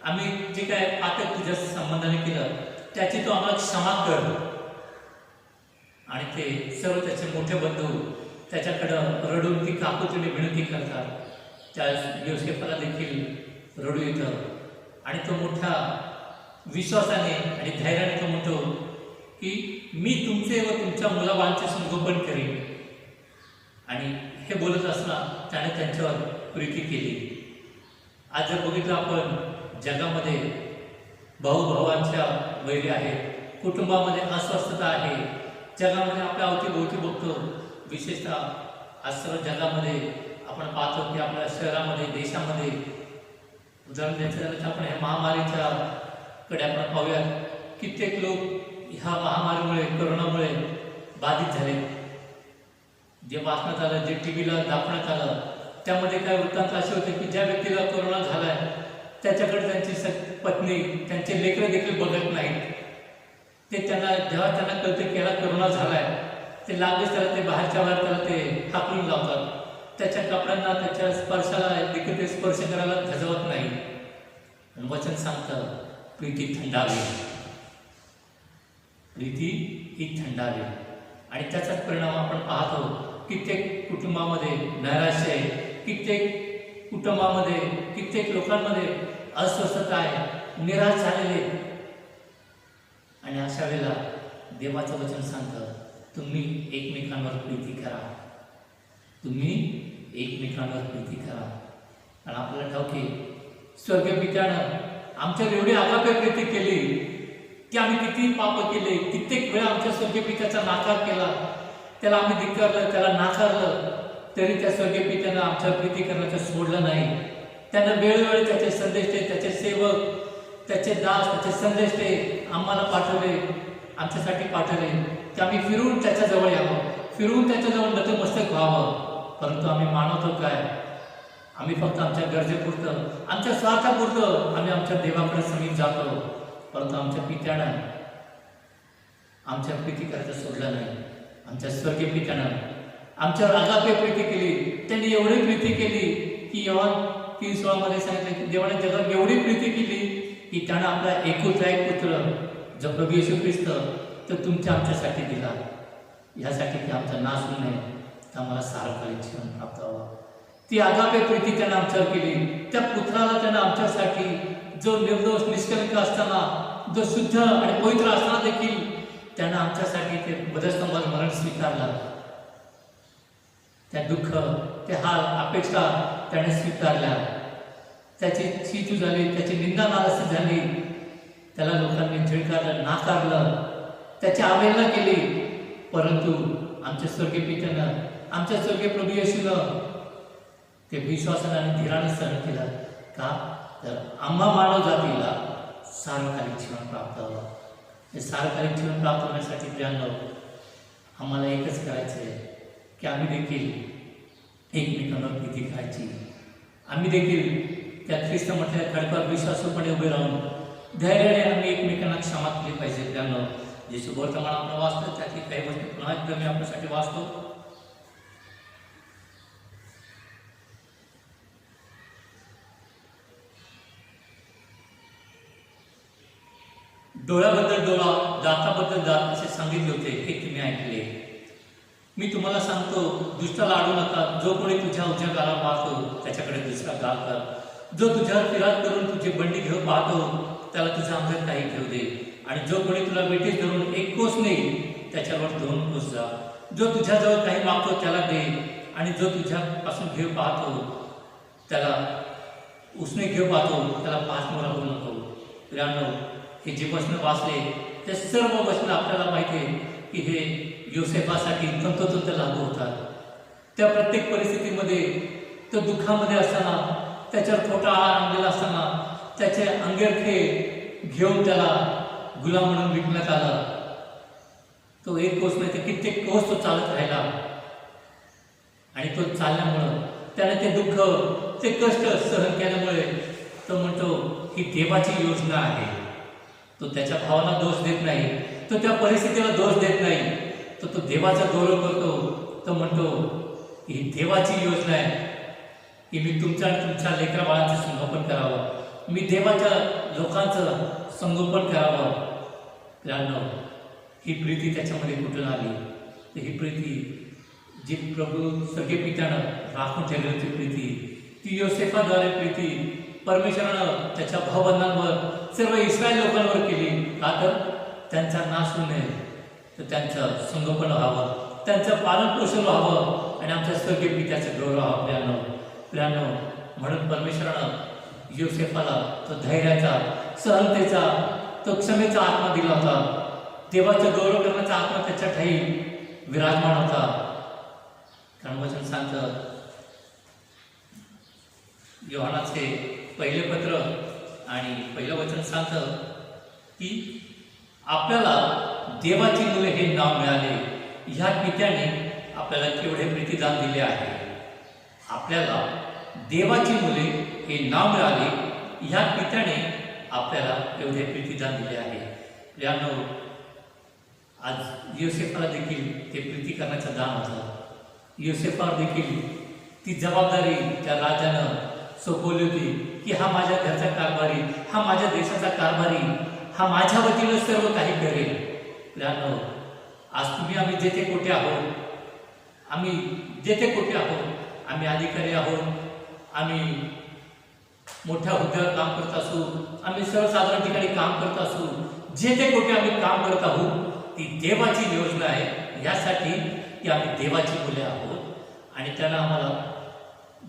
A: आम्ही जे काय पातक तुझ्या संबंधाने केलं त्याची तू आम्हाला क्षमा कर. आणि ते सर्व त्याचे मोठे बंधू त्याच्याकडं रडून ती काकुतीने विनंती करतात. त्या योसेफाला देखील रडू येतं आणि तो मोठ्या विश्वासाने आणि धैर्याने तो म्हणतो की मी तुमचे व तुमच्या मुलाबाळांचे संगोपन करेन. आणि हे बोलत असताना त्याने त्यांच्यावर प्रीती केली. आज जर बघितलं आपण जगामध्ये भाऊभावांच्या वैरी आहेत, कुटुंबामध्ये अस्वस्थता आहे, जगामध्ये आपल्या अवतीभोवती बघतो. विशेषतः आज सर्व जगामध्ये आपण पाहतो की आपल्या शहरामध्ये देशामध्ये उदाहरण द्यायचं झालं तर आपण ह्या महामारीच्या कडे आपण पाहूयात. कित्येक लोक ह्या महामारीमुळे कोरोनामुळे बाधित झाले. जे वाचण्यात आलं, जे टीव्हीला दाखवण्यात आलं त्यामध्ये काय वृत्तांत असे होते की ज्या व्यक्तीला कोरोना झालाय त्याच्याकडे त्यांची पत्नी त्यांचे लेकरं देखील बघत नाहीत. ते त्यांना जेव्हा त्यांना कळतं की याला कोरोना झालाय ते लागेच त्याला ते बाहेरच्या बाहेर त्याला ते हाकलून लावतात. त्याच्या कपड्यांना त्याच्या स्पर्शाला देखील ते स्पर्श करायला धजवत नाही. वचन सांगतं प्रीती थंडावी, प्रीती ही थंडावी. आणि त्याचाच परिणाम आपण पाहतो. कित्येक कुटुंबामध्ये नैराश्य आहे, कित्येक कुटुंबामध्ये कित्येक लोकांमध्ये अस्वस्थता आहे, निराश झालेले. आणि अशा वेळेला देवाचं वचन सांगतं तुम्ही एकमेकांवर प्रीती करा, तुम्ही एकमेकांवर प्रीती करा. आणि आपल्याला ठाऊक आहे स्वर्गीय पित्यानं आमच्यावर एवढी आगापे प्रीती केली की आम्ही किती पाप केले, कित्येक वेळा आमच्या स्वर्गीय पित्याचा नाकार केला, त्याला आम्ही धिक्कारलं, त्याला नाकारलं, तरी त्या स्वर्गीय पित्यानं आमच्यावर प्रीती करण्याचं सोडलं नाही. त्यानं वेळोवेळी त्याचे संदेष्टे, त्याचे सेवक, त्याचे दास, त्याचे संदेष्टे आम्हाला पाठवले, आमच्यासाठी पाठवले की आम्ही फिरून त्याच्याजवळ यावं, फिरून त्याच्याजवळ नतमस्तक व्हावं. परंतु आम्ही मानवतो काय आम्ही फक्त आमच्या गरजेपुरतं, आमच्या स्वार्थापुरतं आम्ही आमच्या देवाकडे समीप जातो, परंतु आमच्या पित्यानं आमच्या प्रीती करायचं सोडलं नाही. आमच्या स्वर्गीय पित्यानं आमच्यावर आगापे प्रीती केली. त्यांनी एवढी प्रीती केली की योहान 3:16 मध्ये सांगितलं की देवाने जगात एवढी प्रीती केली की त्यानं आपला एकुलता एक पुत्र जो प्रभू येशू ख्रिस्त तो तुमच्या आमच्यासाठी दिला, यासाठी की आमचा नाश होऊ नये, तर आम्हाला सारखं जीवन प्राप्त व्हावं. ती आगापे प्रीती त्यानं आमच्यावर केली. त्या पुत्राला त्यानं आमच्यासाठी, जो निर्दोष निष्कलंक असताना, जो शुद्ध आणि पवित्र असताना देखील त्यानं आमच्यासाठी ते वधस्तंभात मरण स्वीकारलं. त्या दुःख, ते हाल, अपेक्षा त्याने स्वीकारल्या. त्याची चीतू झाली, त्याची निंदा नाराज झाली, त्याला लोकांनी झिडकारलं, नाकारलं, त्याची अवहेलना केली. परंतु आमच्या स्वर्गीय पित्यानं, आमच्या स्वर्गीय प्रभू येशूनं ते विश्वासानं आणि धीरानं सहन केलं. का? तर आम्हा मानव जातीला सार्वकालिक जीवन प्राप्त व्हावं. हे सार्वकालिक जीवन प्राप्त होण्यासाठी प्रियांनो आम्हाला एकच करायचं आहे की आम्ही देखील एकमेकांवर प्रीती करायची. आम्ही देखील त्या ख्रिस्त म्हटल्या खडकावर विश्वासूपणे उभे राहून धैर्याने आम्ही एकमेकांना क्षमा केली पाहिजे. प्रियांनो, जे शुभवर्तमान आपण वाचतो त्यातली काही गोष्टी पुन्हा एकदा मी आपल्यासाठी वाचतो. डोळ्याबद्दल डोळा, दाताबद्दल दात असे सांगितले होते, हे तुम्ही ऐकले. मी तुम्हाला सांगतो, दुष्टाला आडू नका. जो कोणी तुझ्या उजव्या गाला पाहतो त्याच्याकडे दुसरा गाल कर. जो तुझ्यावर फिरात करून तुझी बंडी घेऊन पाहतो त्याला तुझ्या अंगात काही घेऊ दे. आणि जो कोणी तुला बेटीस धरून एक कोस नेईल त्याच्यावर 2 कोस जा. जो तुझ्याजवळ काही मागतो त्याला दे, आणि जो तुझ्यापासून घेऊ पाहतो त्याला उसने घेऊ पाहतो त्याला 5 मोहरा करू नको. प्रियांनो, हे जे वचन वाचले ते सर्व वचन आपल्याला माहिती आहे की हे योसेफासाठी तंतोतंत लागू होतात. त्या प्रत्येक परिस्थितीमध्ये, तो दुःखामध्ये असताना, त्याच्यावर खोटा आळा आणलेला असताना, त्याचे अंगरखे घेऊन त्याला गुलाम म्हणून विकण्यात आलं. तो एक कोस नाही तर कित्येक कोस तो चालत राहिला. आणि तो चालल्यामुळं त्याने ते दुःख, ते कष्ट सहन केल्यामुळे तो म्हणतो ही देवाची योजना आहे. तो त्याच्या भावाला दोष देत नाही, तो त्या परिस्थितीला दोष देत नाही, तो देवाचा गौरव करतो. तो म्हणतो की ही देवाची योजना आहे की मी तुमच्या आणि तुमच्या लेकरा बाळांचं संगोपन करावं, मी देवाच्या लोकांचं संगोपन करावं. प्रियांनो, ही प्रीती त्याच्यामध्ये कुठून आली? तर ही प्रीती जी प्रभू सगळे पित्यानं राखून ठेवली होती प्रीती, ती योसेफाद्वारे प्रीती परमेश्वरानं त्याच्या भावबंधांवर सर्व इस्रायल लोकांवर केली. का? तर त्यांचा नाश होऊ नये, तर त्यांचं संगोपन व्हावं, त्यांचं पालनपोषण व्हावं आणि आमच्या स्वर्गीय पित्याचं गौरव व्हावं. प्रियांनो, म्हणून परमेश्वरानं योसेफाला तो धैर्याचा, सहनतेचा, तो क्षमेचा आत्मा दिला होता. देवाचं गौरव करण्याचा आत्मा त्याच्या ठाई विराजमान होता. कारण वचन सांगतं, योहानाचे पहिले पत्र आणि पहिलं वचन सांगतं की आपल्याला देवाची मुले हे नाव मिळाले, ह्या पित्याने आपल्याला केवढे प्रीतिदान दिले आहे. आपल्याला देवाची मुले हे नाव मिळाले, ह्या पित्याने आपल्याला एवढे प्रीतिदान दिले आहे. प्रियांनो, आज योसेफाला देखील ते प्रीती करण्याचं दान होतं. योसेफावर देखील ती जबाबदारी त्या राजानं सोपवली होती की हा माझ्या घरचा कारभारी, हा माझ्या देशाचा कारभारी, हा माझ्या वतीनं सर्व काही करेल. प्रियांनो, आज तुम्ही आम्ही जेथे कोठे आहोत, आम्ही जेथे कोठे आहोत, आम्ही अधिकारी आहोत, आम्ही मोठ्या हुद्द्यावर काम करत असू, आम्ही सर्वसाधारण ठिकाणी काम करत असू, जेथे कोठे आम्ही काम करत आहोत, ती देवाची योजना आहे यासाठी की आम्ही देवाची मुले आहोत आणि त्यानं आम्हाला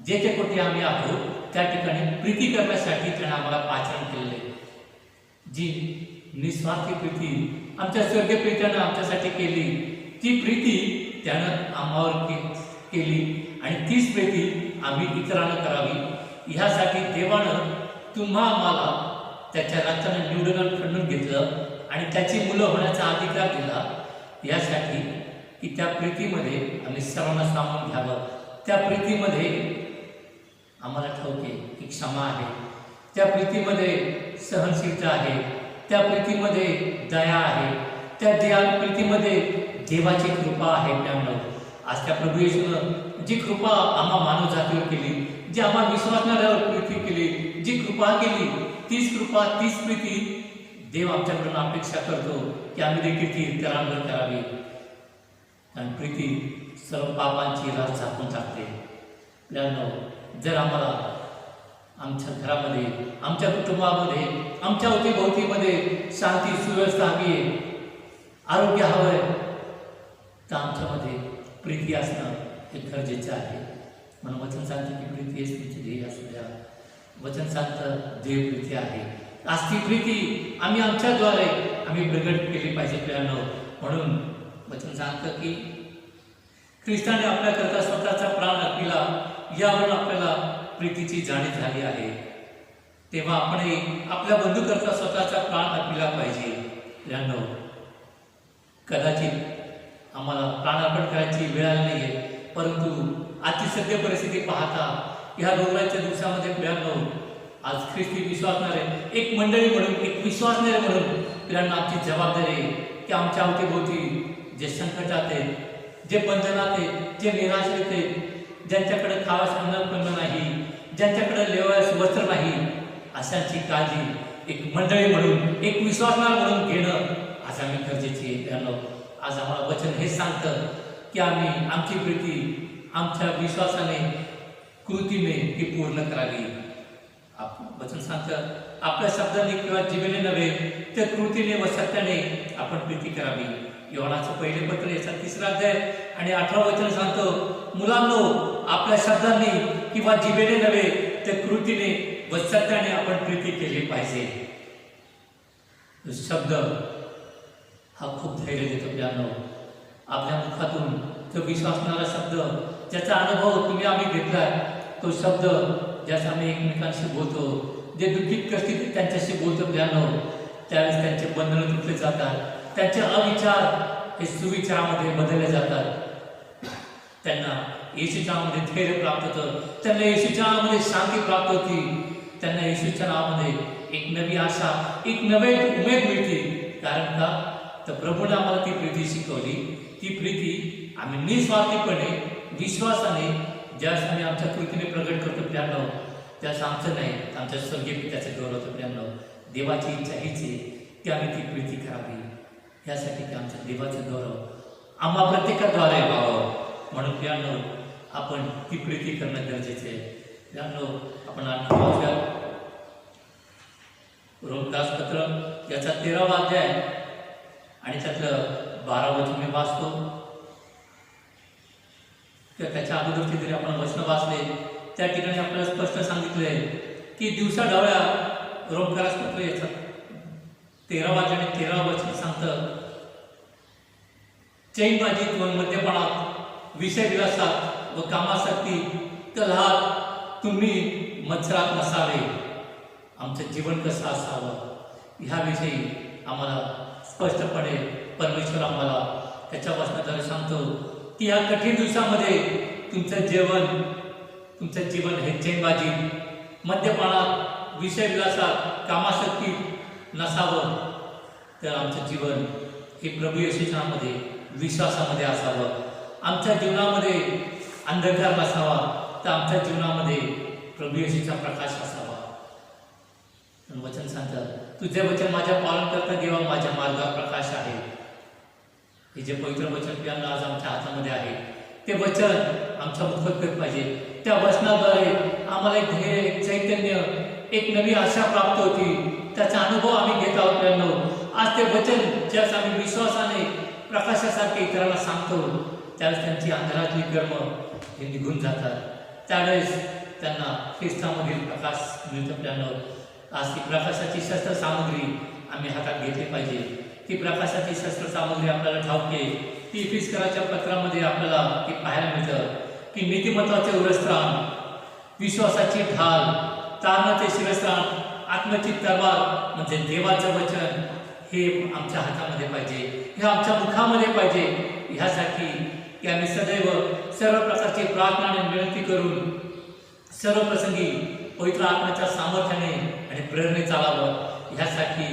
A: जेथे कोठे आम्ही आहोत त्या ठिकाणी प्रीती करण्यासाठी त्यानं आम्हाला पाचारण केलेले. जी निस्वार्थी प्रीती आमच्या स्वर्गीय पित्यानं आमच्यासाठी केली, ती प्रीती त्यानं आम्हावर केली आणि तीच प्रीती आम्ही इतरांना करावी. ह्यासाठी देवानं तुम्हा आम्हाला त्याच्या राज्यानं निवडून खंडून घेतलं आणि त्याची मुलं होण्याचा अधिकार दिला, यासाठी की त्या प्रीतीमध्ये आम्ही सर्वांना सामावून घ्यावं, त्या प्रीतीमध्ये आम्हाला ठाऊक आहे की क्षमा आहे, त्या प्रीतीमध्ये सहनशीलता आहे, त्या प्रीतीमध्ये दया आहे, त्या प्रीतीमध्ये देवाची कृपा आहे. प्रियांनो, आज त्या प्रभू येशूनं जी कृपा आम्हा मानव जातीवर केली, जी आम्हा विश्वासणाऱ्यावर प्रीती केली, जी कृपा केली, तीच कृपा, तीच प्रीती देव आमच्याकडून अपेक्षा करतो की आम्ही देखील ती इतरांवर करावी. कारण प्रीती सर्व पापांची रास झाकून टाकते. प्रियांनो, जर आम्हाला आमच्या घरामध्ये, आमच्या कुटुंबामध्ये, आमच्या अवतीभोवतीमध्ये शांती सुव्यवस्था हवी आहे, आरोग्य हवं आहे, तर आमच्यामध्ये प्रीती असणं हे गरजेचं आहे. म्हणून वचन सांगतं की प्रीती हेच तुमचे ध्येय असू द्या. वचन सांगतं देव प्रीती आहे. आज ती प्रीती आम्ही आमच्याद्वारे आम्ही प्रगट केली पाहिजे. प्रियांनो, म्हणून वचन सांगतं की ख्रिस्ताने आपल्याकरता स्वतःचा प्राण अर्पिला, यावरून आपल्याला प्रीतीची जाणीव झाली आहे. तेव्हा आपणही आपल्या बंधूकरता स्वतःचा प्राण अर्पिला पाहिजे. प्रियांनो, कदाचित आम्हाला प्राणार्पण करायची वेळ आली नाही आहे, परंतु आजची सद्य परिस्थिती पाहता ह्या रोगाच्या दिवसामध्ये प्रियांनो, आज ख्रिस्ती विश्वासणारे एक मंडळी म्हणून, एक विश्वासणारे म्हणून प्रियांनो, आमची जबाबदारी आहे की आमच्या अवतीभोवती जे संकटात आहेत, जे बंधनात आहेत, जे निराश्रित आहेत, ज्यांच्याकडे खावास अन्न नाही, ज्यांच्याकडे लेवास वस्त्र नाही, अशांची काळजी एक मंडळी म्हणून, एक विश्वासणारा म्हणून घेणं आज आम्ही गरजेची आहे. प्रियांनो, आज आम्हाला वचन हेच सांगतं की आम्ही आमची प्रीती आमच्या विश्वासाने, कृतीने ती पूर्ण करावी. वचन सांगतं आपल्या शब्दाने किंवा जिभेने नव्हे, तर कृतीने व सत्याने आपण प्रीती करावी. योहानाचं पहिले पत्र याचा 3रा अध्याय आणि 18 वचन सांगतो, मुलांनो, आपल्या शब्दांनी किंवा जिभेने नव्हे, तर कृतीने व सत्याने आपण प्रीती केली पाहिजे. शब्द हा खूप धैर्य देतो. प्रियांनो, आपल्या मुखातून तो विश्वासणारा शब्द, ज्याचा अनुभव तुम्ही आम्ही घेतलाय, तो शब्द ज्याचा आम्ही एकमेकांशी बोलतो, जे दुःखित कष्टीत त्यांच्याशी बोलतो प्रियांनो, त्यावेळेस त्यांचे बंधनं तुटले जातात, त्यांचे अविचार हे सुविचारामध्ये बदलले जातात, त्यांना येशूच्या नावामध्ये धैर्य प्राप्त होतं, त्यांना येशूच्या नावामध्ये शांती प्राप्त होती, त्यांना येशूच्या नावामध्ये एक नवी आशा, एक नवे उमेद मिळते. कारण का? तर प्रभूने आम्हाला ती प्रीती शिकवली. ती प्रीती आम्ही निस्वार्थीपणे, विश्वासाने ज्यास आम्ही आमच्या कृतीने प्रगट करतो प्रियांनो, त्यास आमचं नाही, आमच्या स्वर्गीय पित्याचं गौरव होतं प्रियांनो. देवाची इच्छा हीच आहे की आम्ही ती प्रीती करावी, यासाठी की आमच्या देवाचं गौरव आम्हा प्रत्येकाद्वारे व्हावं. म्हणून प्रियांनो, आपण ती प्रीती करणं गरजेचं आहे. प्रियांनो, आपण आणखी वाचूया रोमदास पत्र याचा 13वा अध्याय आणि त्यातलं 12 वचन मी वाचतो. त्याच्या अगोदरची जरी आपण वचन वाचले, त्या ठिकाणी आपल्याला स्पष्ट सांगितले की दिवसा ढवळ्या, रोमदास पत्र याचा 13वा अध्याय आणि 13वा वचन सांगतं, चैनबाजीत व मद्यपानात, विषय विलासात व कामासाठी कलहात तुम्ही मत्सरात नसावे. आमचं जीवन कसं असावं ह्याविषयी आम्हाला स्पष्टपणे परमेश्वर आम्हाला त्याच्या वचनाद्वारे सांगतो की या कठीण दिवसामध्ये तुमचं जीवन हे चैनबाजी, मद्यपानात, विषय विलासात, कामाशक्ती नसावं, तर आमचं जीवन हे प्रभू येशूच्या नामामध्ये विश्वासामध्ये असावं. आमच्या जीवनामध्ये अंधकार नसावा, तर आमच्या जीवनामध्ये प्रभू येशूचा प्रकाश असावा. वचन सांगतात, तुझे वचन माझ्या पालन करता देवा माझ्या मार्गात प्रकाश आहे. हे जे पवित्र वचन प्रियांनो आज आमच्या हातामध्ये आहे, ते वचन आमच्या मुखोद्गत पाहिजे. त्या वचनाद्वारे आम्हाला एक ध्येय, एक चैतन्य, एक नवी आशा प्राप्त होती. त्याचा अनुभव आम्ही घेत आहोत प्रियांनो. आज ते वचन ज्यास आम्ही विश्वासाने प्रकाशासारखे इतरांना सांगतो, त्यावेळेस त्यांची अंधारातली कर्म हे निघून जातात. त्यावेळेस त्यांना ख्रिस्तामधील प्रकाश मिळतो प्रियांनो. आज ती प्रकाशाची शस्त्र सामग्री आम्ही हातात घेतली पाहिजे. ती प्रकाशाची शस्त्र सामग्री आपल्याला ठाऊक आहे. ती इफिसकराच्या पत्रामध्ये आपल्याला ती पाहायला मिळतं की नीतिमत्वाचे उरस्त्राण, विश्वासाची ढाल, तारणाचे शिरस्त्राण, आत्मची तलवार म्हणजे देवाचं वचन हे आमच्या हातामध्ये पाहिजे, हे आमच्या मुखामध्ये पाहिजे. ह्यासाठी की आम्ही सदैव सर्व प्रकारची प्रार्थना आणि विनंती करून सर्व प्रसंगी पवित्र आत्म्याच्या सामर्थ्याने आणि प्रेरणे चालावं ह्यासाठी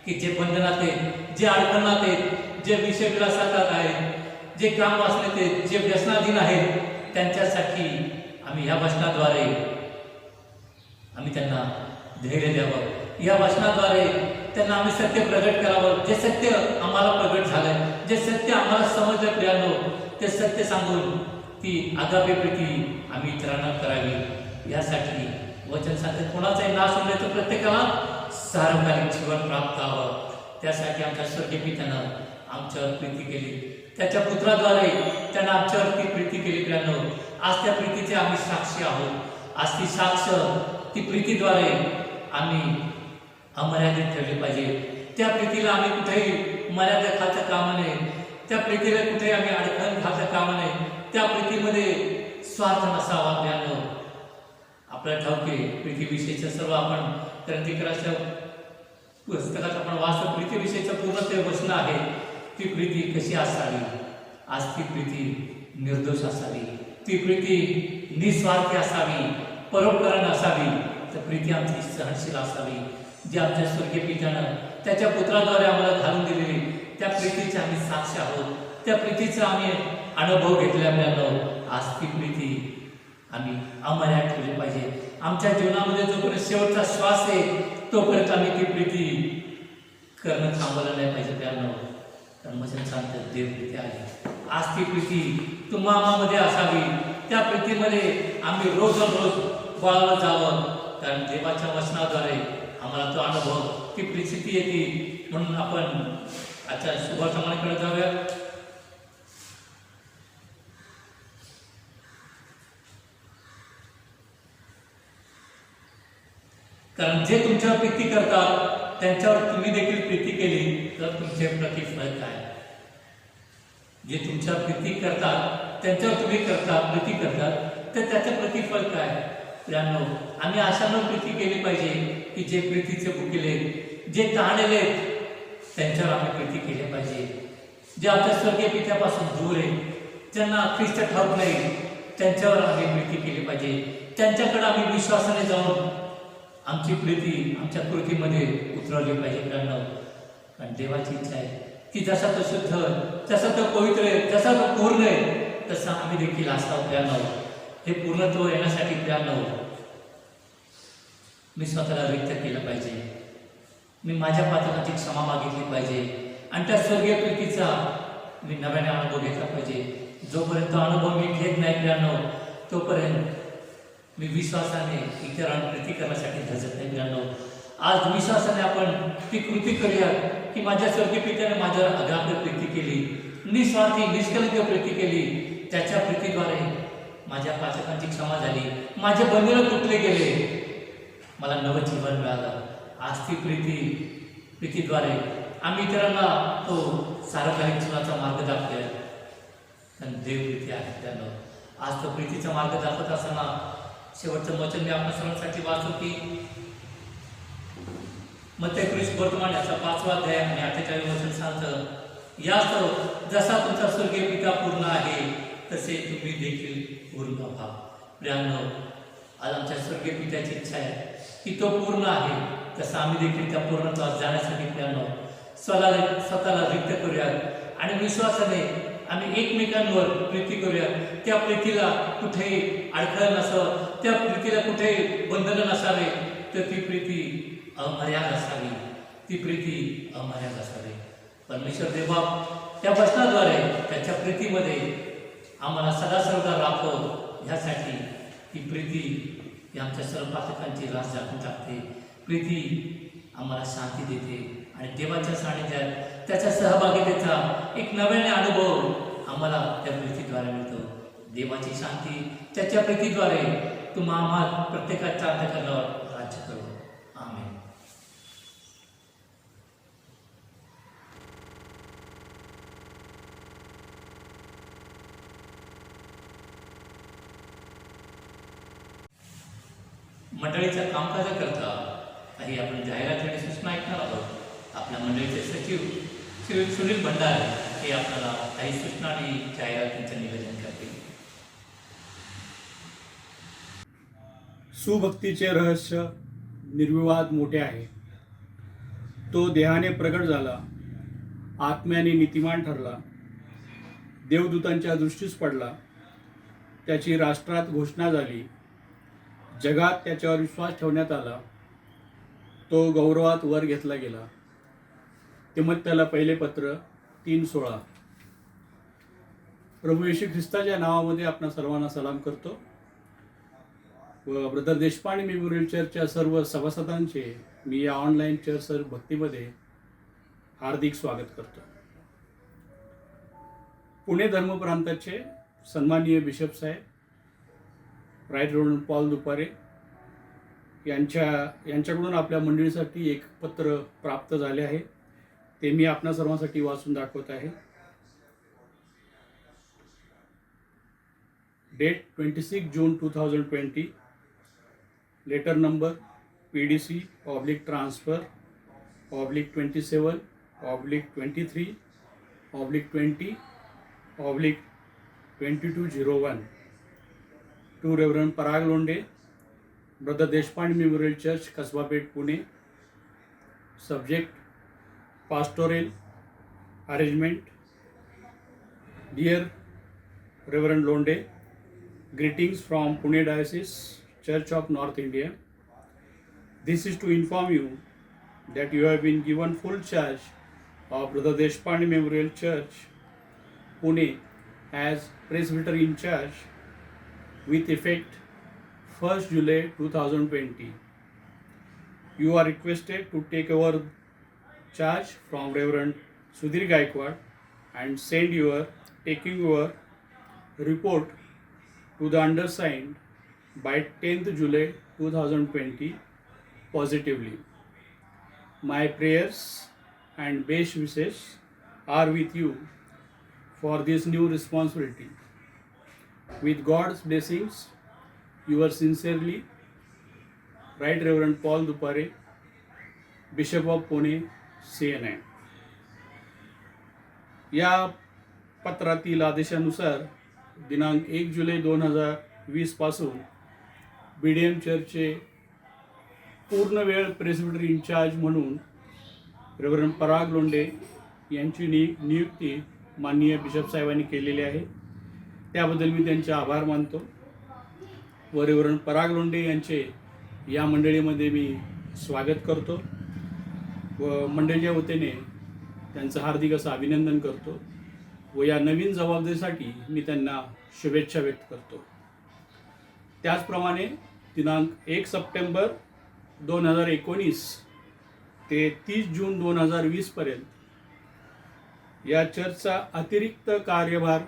A: की जे बंधनात आहेत, जे अडकणात आहेत, जे विषय विलासात आहेत, जे काम वासनेत आहेत, जे व्यसनाधीन आहेत, त्यांच्यासाठी आम्ही ह्या वचनाद्वारे आम्ही त्यांना धैर्य द्यावं. या वचनाद्वारे त्यांना आम्ही सत्य प्रगट करावं. जे सत्य आम्हाला प्रगट झालंय, जे सत्य आम्हाला समजलं प्रियानो, ते सत्य सांगून ती आगापे प्रीती आम्ही इतरांना करावी. यासाठी वचन सांगते कोणाचाही नाश होऊ नये तर प्रत्येकाला सार्वकालिक जीवन प्राप्त व्हावं. त्यासाठी आमच्या स्वर्गीय पित्यानं आमच्यावर प्रीती केली, त्याच्या पुत्राद्वारे त्यानं आमच्यावरती प्रीती केली. प्रियानो, आज त्या प्रीतीचे आम्ही साक्षी आहोत. आज ती साक्ष, ती प्रीतीद्वारे आम्ही अमर्यादित ठेवली पाहिजे. त्या प्रीतीला आम्ही कुठेही मर्यादा घालता कामा नये. त्या प्रीतीला कुठेही आम्ही अडखळण घालता कामा नये. त्या प्रीतीमध्ये स्वार्थ नसावा. प्रियानो, आपल्याला ठाऊक आहे प्रीतीविषयीचं सर्व आपण क्रांतिकाराच्या पुस्तकात आपण वाचतो. प्रीतीविषयीचं पूर्ण ते वचन आहे. ती प्रीती कशी असावी? आज ती प्रीती निर्दोष असावी, ती प्रीती निस्वार्थी असावी, परोपकारण असावी. तर प्रीती आमची सहनशील असावी. जी आमच्या स्वर्गीय पित्यानं त्याच्या पुत्राद्वारे आम्हाला घालून दिलेली त्या प्रीतीचे आम्ही साक्ष आहोत. त्या प्रीतीचा आम्ही अनुभव घेतल्यामुळे आज ती प्रीती आम्ही अमर्याद ठेवली पाहिजे. आमच्या जीवनामध्ये जोपर्यंत शेवटचा श्वास आहे तोपर्यंत आम्ही ती प्रीती करणं थांबवलं नाही पाहिजे. त्यानं कारण वचन सांगतात देव प्रीती आहे. आज ती प्रीती तुम्हामध्ये असावी. त्या प्रीतीमध्ये आम्ही रोज बाळाला जावं. कारण देवाच्या वचनाद्वारे आम्हाला तो अनुभव, ती परिस्थिती येते. म्हणून आपण आजच्या शुभारंभाकडे जाऊया. कारण जे तुमच्यावर प्रीती करतात त्यांच्यावर तुम्ही देखील प्रीती केली तर तुमचे प्रतिफळ काय? जे तुमच्यावर प्रीती करतात त्यांच्यावर तुम्ही प्रीती करतात तर त्याचे प्रतिफळ काय? प्रियानो, आम्ही अशानं प्रीती केली पाहिजे की जे प्रीतीचे भुकेले, जे तहानलेले त्यांच्यावर आम्ही प्रीती केली पाहिजे. जे आमच्या स्वर्गीय पित्यापासून दूर आहे, ज्यांना ख्रिस्त ठाऊक नाही, त्यांच्यावर आम्ही प्रीती केली पाहिजे. त्यांच्याकडे आम्ही विश्वासाने जाऊन आमची प्रीती आमच्या कृतीमध्ये उतरवली पाहिजे. प्रियानो, कारण देवाची इच्छा आहे की जसा तो शुद्ध, जसा तो पवित्र आहे, जसा तो पूर्ण आहे, तसा आम्ही देखील असावं. प्रियानो, हे पूर्णत्व येण्यासाठी प्रियानो मी स्वतःला रिक्त केलं पाहिजे. मी माझ्या पातकाची क्षमा मागितली पाहिजे आणि त्या स्वर्गीय प्रीतीचा मी नव्याने अनुभव घेतला पाहिजे. जोपर्यंत अनुभव मी घेत नाही प्रियानो, तोपर्यंत मी विश्वासाने इतरांना प्रीती करण्यासाठी धजत नाही. प्रियानो, आज विश्वासाने आपण ती कृती करूया की माझ्या स्वर्गीय पित्याने माझ्यावर अगाध प्रीती केली, निस्वार्थी निष्कलंक प्रीती केली. त्याच्या प्रीतीद्वारे माझ्या पातकांची क्षमा झाली, माझे बंधन तुटले गेले, मला नवं जीवन मिळालं. आज ती प्रीतीद्वारे आम्ही इतरांना तो सार्वकालिक जीवनाचा मार्ग दाखवूया. कारण देव प्रीती आहे. त्यानं आज तो प्रीतीचा मार्ग दाखवत असताना शेवटचं वचन मी आपल्या सर्वांसाठी वाचतो की मत्ती वर्तमान याचा 5वा अध्याय आणि 48 वचन सांगतं, यास्तव जसा तुमचा स्वर्गीय पिता पूर्ण आहे तसे तुम्ही देखील पूर्ण व्हा. प्रियानो, आज आमच्या स्वर्गीय पित्याची इच्छा आहे की तो पूर्ण आहे, तसं आम्ही देखील त्या पूर्णत्वात जाण्यासाठी प्रियानो स्वतःला रिक्त करूया आणि विश्वासाने आम्ही एकमेकांवर प्रीती करूया. त्या प्रीतीला कुठेही अडखळ नसावं, त्या प्रीतीला कुठेही बंधन नसावे, तर ती प्रीती अमर्याद असावी. ती प्रीती अमर्याद असावी. परमेश्वर देवा त्या वचनाद्वारे त्याच्या प्रीतीमध्ये आम्हाला सदा सर्वदा राखो. ह्यासाठी ती प्रीती ही आमच्या सर्व पातकांची रास झाकून टाकते. प्रीती आम्हाला शांती देते आणि देवाच्या सानिध्यात त्याच्या सहभागितेचा एक नव्याने अनुभव आम्हाला त्या प्रीतीद्वारे मिळतो. देवाची शांती त्याच्या प्रीतीद्वारे तुम्हा प्रत्येकाच्या अंतःकरणावर राज्य करो. आमेन. मंडळीच्या कामकाजाकरता काही आपण जाहिरात आणि सूचना ऐकणार आहोत. आपल्या मंडळीचे सचिव श्री सुनील भंडारे हे आपल्याला काही सूचना आणि जाहिरातींचं निवेदन करतील.
F: सुभक्तीचे रहस्य निर्विवाद मोठे आहे. तो देहाने प्रगट झाला, आत्म्याने नीतिमान ठरला, देवदूतांच्या दृष्टीस पडला, त्याची राष्ट्रात घोषणा झाली, जगात त्याच्यावर विश्वास ठेवण्यात आला, तो गौरवात वर घेतला गेला. तिमोथेला पहिले पत्र 3:16. प्रभू येशू ख्रिस्ताच्या नावामध्ये आपणा सर्वांना सलाम करतो व ब्रदर देशपांडे मेमोरियल चर्चच्या सर्व सभासदांचे मी या ऑनलाईन चर्च भक्तीमध्ये हार्दिक स्वागत करतो. पुणे धर्मप्रांताचे सन्माननीय बिशप साहेब राईट रेव्हरंड पॉल दुपारे यांच्याकडून आपल्या मंडळीसाठी एक पत्र प्राप्त झाले आहे. ते मी आपणा सर्वांसाठी वाचून दाखवत आहे. Date 26 June 2020. Letter number PDC/transfer/27/23/20/2201 to reverend Parag Londhe, brother Deshpande memorial church, Kasba Peth, Pune. Subject: pastoral arrangement. Dear Reverend Londe, greetings from Pune Diocese Church of North India. This is to inform you that you have been given full charge of Brother Deshpande Memorial Church, Pune, as presbyter in charge with effect 1st July 2020. You are requested to take over charge from Reverend Sudhir Gaikwad and send your taking over report to the undersigned by 10th July 2020 positively. My prayers and best wishes are with you for this new responsibility. With God's blessings, yours sincerely, Right Reverend Paul Dupare, Bishop of Pune, CNI. या पत्रातील आदेशानुसार दिनांक 1 जुलै 2020 पासून BDM चर्चचे पूर्ण वेळ president in-charge म्हणून reverend Parag Londhe यांची नियुक्ती माननीय बिशप साहेबांनी केलेली आहे. त्याबद्दल मी त्यांचे आभार मानतो व रेव्हरंड पराग लोंढे यांचे या मंडळीमध्ये मी स्वागत करतो व मंडळीच्या वतीने त्यांचं हार्दिक असं अभिनंदन करतो व या नवीन जबाबदारीसाठी मी त्यांना शुभेच्छा व्यक्त करतो. त्याचप्रमाणे दिनांक 1 सप्टेंबर 2019 ते 30 जून 2020 पर्यंत या चर्चचा अतिरिक्त कार्यभार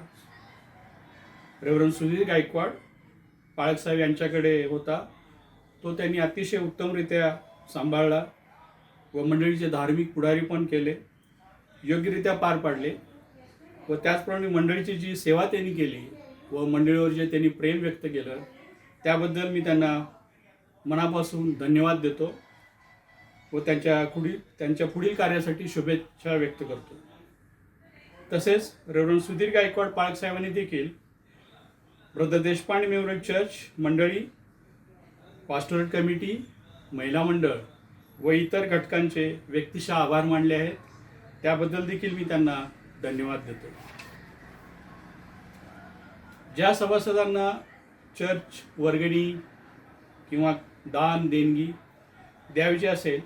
F: रेव्हरंड सुधीर गायकवाड पाळकसाहेब यांच्याकडे होता. तो त्यांनी अतिशय उत्तमरित्या सांभाळला व मंडळीचे धार्मिक पुढारी पण केले, योग्यरित्या पार पाडले व त्याचप्रमाणे मंडळीची जी सेवा त्यांनी केली व मंडळीवर जे त्यांनी प्रेम व्यक्त केलं त्याबद्दल मी त्यांना मनापासून धन्यवाद देतो व त्यांच्या पुढील कार्यासाठी शुभेच्छा व्यक्त करतो. तसेच रेव्हरंड सुधीर गायकवाड पाळकसाहेबांनी देखील ब्रदर देशपांडे मेमोरियल चर्च मंडळी, पास्टोरल कमिटी, महिला मंडळ व इतर घटकांचे व्यक्तिशः आभार मानले आहेत. त्याबद्दल देखील मी त्यांना धन्यवाद देतो. ज्या सभासदांना चर्च वर्गणी किंवा दान देणगी द्यायची असेल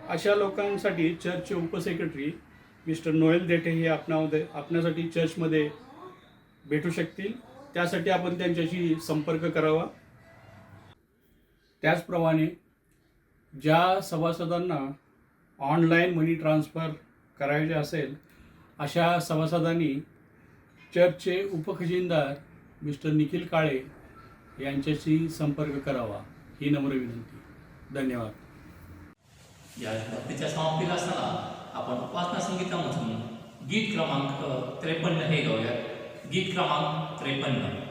F: अशा लोकांसाठी चर्चचे उपसेक्रेटरी मिस्टर नोएल देठे हे आपणासाठी चर्चमध्ये भेटू शकतील. त्यासाठी आपण त्यांच्याशी संपर्क करावा. त्याचप्रमाणे ज्या सभासदांना ऑनलाईन मनी ट्रान्सफर करायचे असेल अशा सभासदांनी चर्चचे उपखजिनदार मिस्टर निखिल काळे यांच्याशी संपर्क करावा ही नम्र विनंती. धन्यवाद.
A: या भक्तीच्या समाप्तीला असताना आपण उपासना संगीतामधून गीत क्रमांक 53 हे गाऊयात. गीत क्रमांक 53.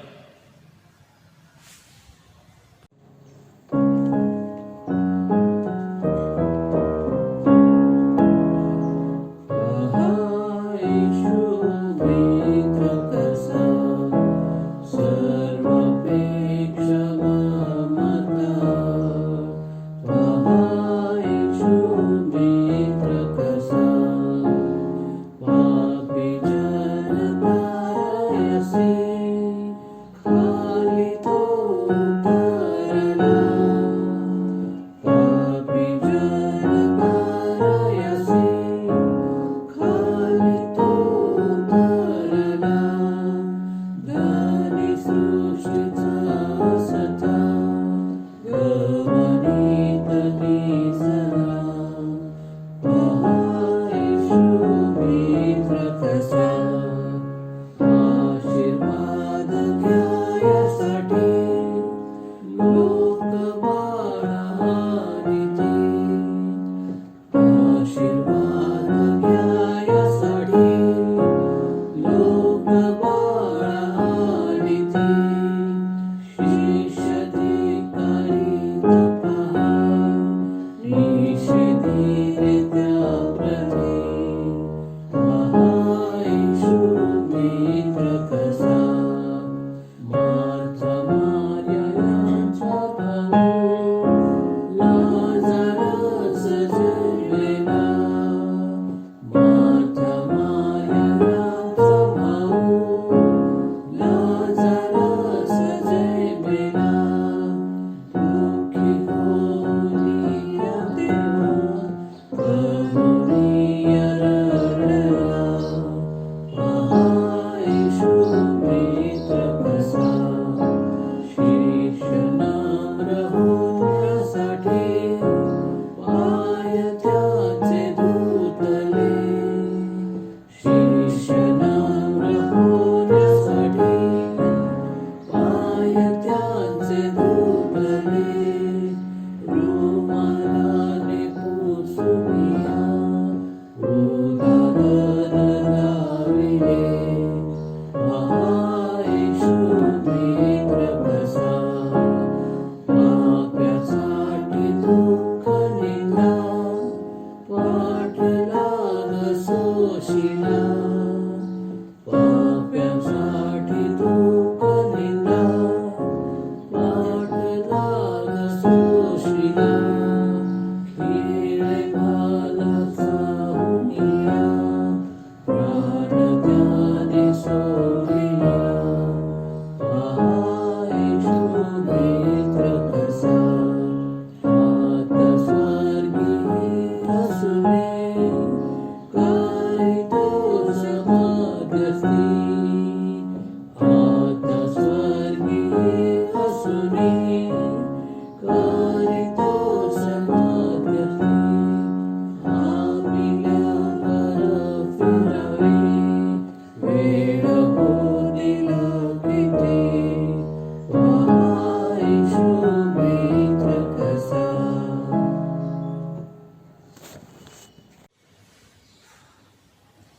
G: सर्वपेक्षा ममता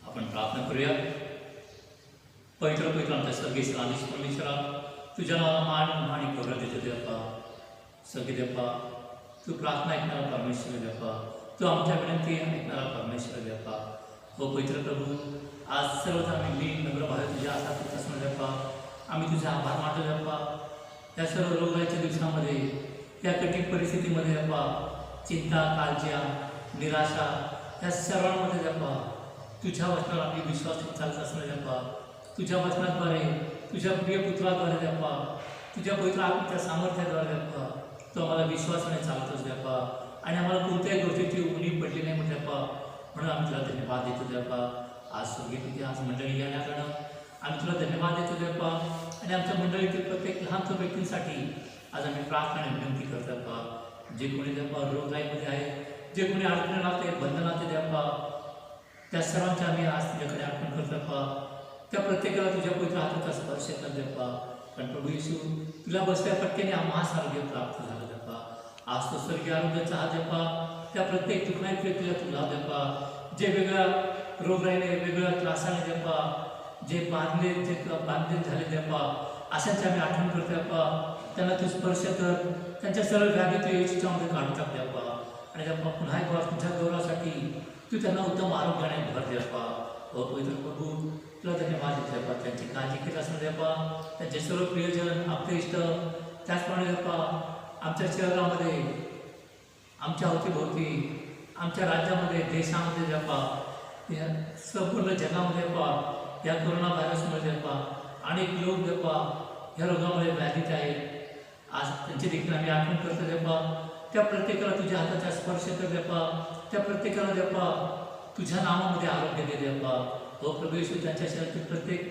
A: आपण प्रार्थना करूया. पवित्र पवित्र आमच्या स्वर्गीय आदेश परमेश्वरा, तुझ्या नावाला मान आणि गौरव देतो देवा. सगळे देवा, तू प्रार्थना ऐकणारा परमेश्वर देवा, तू आमच्या विनंती ऐकणारा परमेश्वर देवा. हो पवित्र प्रभू, आज सर्वदा आम्ही नम्र भाव तुझ्या हातात असणार देवा. आम्ही तुझा आभार मानतो देवा. या सर्व रोगाच्या दिवसामध्ये, या कठीण परिस्थितीमध्ये देवा, चिंता, काळज्या, निराशा या सर्वांमध्ये देवा, तुझ्या वचनावर आम्ही विश्वास चालत असणार देवा. तुझ्या वचनाद्वारे, तुझ्या प्रिय पुत्राद्वारे देवा, तुझ्या पवित्र आत्म्याच्या सामर्थ्याद्वारे देवा, तो आम्हाला विश्वासाने चालतोच देवा. आणि आम्हाला कोणत्याही गोष्टीची उणीव पडली नाही म्हणून देवा. म्हणून आम्ही तुला धन्यवाद देतो देवा. आज स्वर्गीय आज मंडळी येण्याकडं आम्ही तुला धन्यवाद देतो देवा. आणि आमच्या मंडळीतील प्रत्येक लहानच्या व्यक्तींसाठी आज आम्ही प्रार्थना आणि विनंती करतो देवा. जे कोणी देवा रोगराईमध्ये आहे, जे कोणी अडकण्यात आहे, बंधनात देवा, त्या सर्वांच्या आम्ही आज तुझ्याकडे अर्पण करतो देवा. त्या प्रत्येकाला तुझ्या पवित्र हाताचा स्पर्श कर देवा. पण प्रभू येशू, तुला बसल्या पटक्याने आम्हास आरोग्य प्राप्त झालं देवा. आज तो स्वर्गीय आरोग्याचा हात देवा. त्या प्रत्येक दुखण्यात व्यक्तीला तुला देवा. जे वेगळ्या रोगराईने, वेगळ्या त्रासाने देवा, जे बांधले झाले देवा, अशांची आम्ही आठवण करतो देवा. त्यांना तू स्पर्श कर, त्यांच्या सरळ व्याधी तू येशूच्यामध्ये काढून टाक देवा. आणि देवा पुन्हा एक वार तुझ्या गौरवासाठी तू त्यांना उत्तम आरोग्याने भर देवा. हो पवित्र प्रभू, तुला धन्यवाद देतो देवा. त्यांची काळजी घेत असणं देवा. त्यांचे सर्व प्रियजन, आपले इष्ट, त्याचप्रमाणे देवा आमच्या शहरामध्ये, आमच्या अवतीभोवती, आमच्या राज्यामध्ये, देशामध्ये देवा, या संपूर्ण जगामध्ये देवा, या कोरोना व्हायरसमुळे देवा अनेक लोक देवा ह्या रोगामुळे व्याधीत आहेत. आज त्यांची देखील आम्ही आठवण करतो देवा. त्या प्रत्येकाला तुझ्या हाताचा स्पर्श कर देवा. त्या प्रत्येकाला देवा तुझ्या नावामध्ये आरोग्य दे देवा. हो प्रभू येशू, त्यांच्या शरीरातील प्रत्येक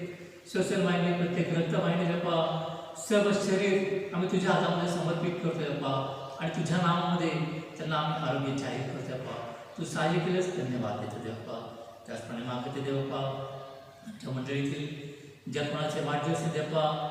A: श्वसन वाहिनी, प्रत्येक रक्तवाहिनी देवा, सर्व शरीर आम्ही तुझ्या हातामध्ये समर्पित करतो देवा. आणि तुझ्या नावामध्ये त्यांना आम्ही आरोग्य जाहीर करतो देवा. तू सहाय्य केलंच, धन्यवाद देतो देवा. त्याचप्रमाणे मागते देवा आमच्या मंडळीतील ज्या कोणाचे वाढदिवस देवा,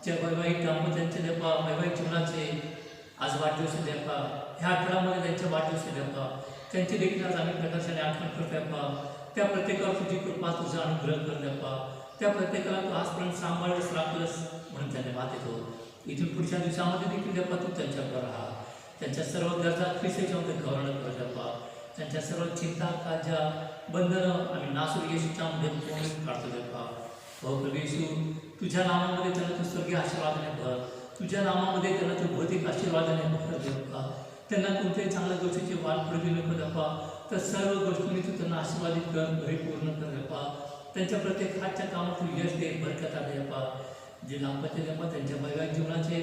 A: ज्या वैवाहिक दाम्पत्यांचे देवा, वैवाहिक जीवनाचे आज वाढदिवस देवा, ह्या आठवड्यामध्ये त्यांचे वाढदिवस देवा, त्यांची देखील आज आम्ही प्रकाशाने आठवण करतो देवा. त्या प्रत्येकावर तुझी कृपा, तुझा अनुग्रह कर देवा. त्या प्रत्येकाला तू आजपर्यंत सांभाळलंस, राखलंस म्हणून धन्यवाद देतो. इथून पुढच्या दिवसामध्ये देखील देवा तू त्यांच्यावर राहा. त्यांच्या सर्व गरजा ख्रिस्ताच्यामध्ये गौरव कर देवा. त्यांच्या सर्व चिंता, काळजा, बंधनं आम्ही नासूर येशूच्या मध्ये पूर्ण काढतो देवा. हो प्रभू येशू, तुझ्या नावामध्ये त्यांना तू स्वर्गीय आशीर्वादाने भर. तुझ्या नावामध्ये त्यांना तू भौतिक आशीर्वादाने भर देवा. त्यांना कोणत्याही चांगल्या गोष्टीची वाट पडू नको देवा. तर सर्व गोष्टींनी तू त्यांना आशीर्वादित कर, परिपूर्ण कर देवा. त्यांच्या प्रत्येक हातच्या कामात तू यश दे, बरकत दे देवा. जे दाम्पत्य देवा त्यांच्या वैवाहिक जीवनाचे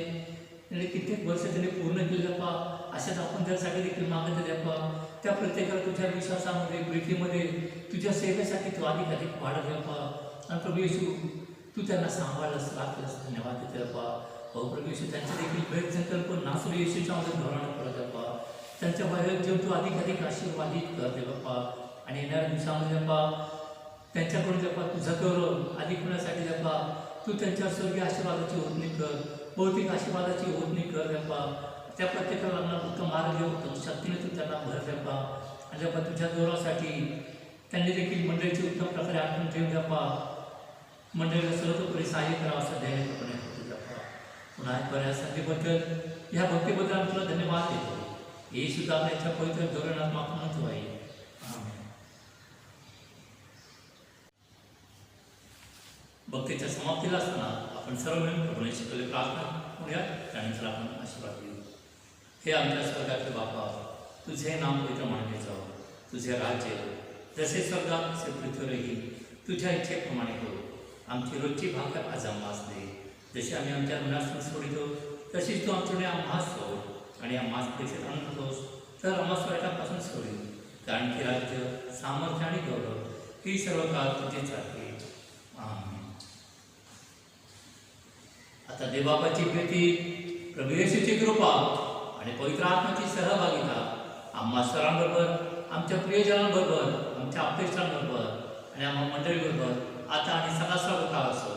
A: त्यांनी कित्येक वर्ष त्यांनी पूर्ण केले देवा. अशाच आपण त्यासाठी देखील मागत देवा. त्या प्रत्येकाला तुझ्या विश्वासामध्ये, प्रीतीमध्ये, तुझ्या सेवेसाठी तू अधिक वाढत देवा. आणि प्रभू येशू, तू त्यांना सांभाळलंस, राखलंस, धन्यवाद देतो देवा. हो प्रभू येशू, त्यांचे देखील भेट संकल्प नासूर येशूच्या मध्ये धोरण करत देवा. त्यांच्या वैवाहिक जीवन तू अधिक आशीर्वादित कर दे बाप्पा. आणि येणाऱ्या दिवसामध्ये देवा त्यांच्याकडून देवा तुझं गौरव अधिक होण्यासाठी देवा तू त्यांच्यावर स्वर्गीय आशीर्वादाची ओढणी कर, भौतिक आशीर्वादाची ओढणी कर देवा. त्या प्रत्येकाला लागणार उत्तम आरोग्य, उत्तम शक्तीने तू त्यांना भर देवा. आणि देवा तुझ्या गौरवासाठी त्यांनी देखील मंडळीची उत्तम प्रकारे आठवण ठेवून देवा. मंडळीला सर्वतोपरी सहाय्य करावं असं ध्येयपणे होतं देवा. पुन्हा एक बऱ्या संधीबद्दल, ह्या भक्तीबद्दल आम्ही तुला धन्यवाद देतो. येशू दादा याच्या पवित्र धोरणात मागून आहे. भक्तीच्या समाप्तीला असताना आपण सर्व मिळून प्रभूने शिकवले प्रार्थना म्हणूयात. त्यानंतर आपण आशीर्वाद घेऊ. हे आमच्या स्वर्गातले बापा, तुझे नाम पवित्र मानले जावं, तुझे राज्य जसे स्वर्गात तसे पृथ्वीवरही तुझ्या इच्छेप्रमाणे हो. आमची रोजची भाकर आज आम्हास दे. जशी आम्ही आमच्या गुन्ह्यातून सोडितो तशीच तू आमच्याकडे आम्हास सोड. आणि आम्हास परीक्षेत आणून नकोस, तर आम्हास वाईटापासून सोडील. कारण की राज्य, सामर्थ्य आणि गौरव ही सर्व काळ तुझेच आहे. आता देवबापाची प्रीती, प्रभू येशूची कृपा आणि पवित्र आत्म्याची सहभागिता आम्हा सर्वांबरोबर, आमच्या प्रियजनांबरोबर, आमच्या अपेक्षांबरोबर आणि आम्हा मंडळीबरोबर आता आणि सदा सर्वकाळ असो.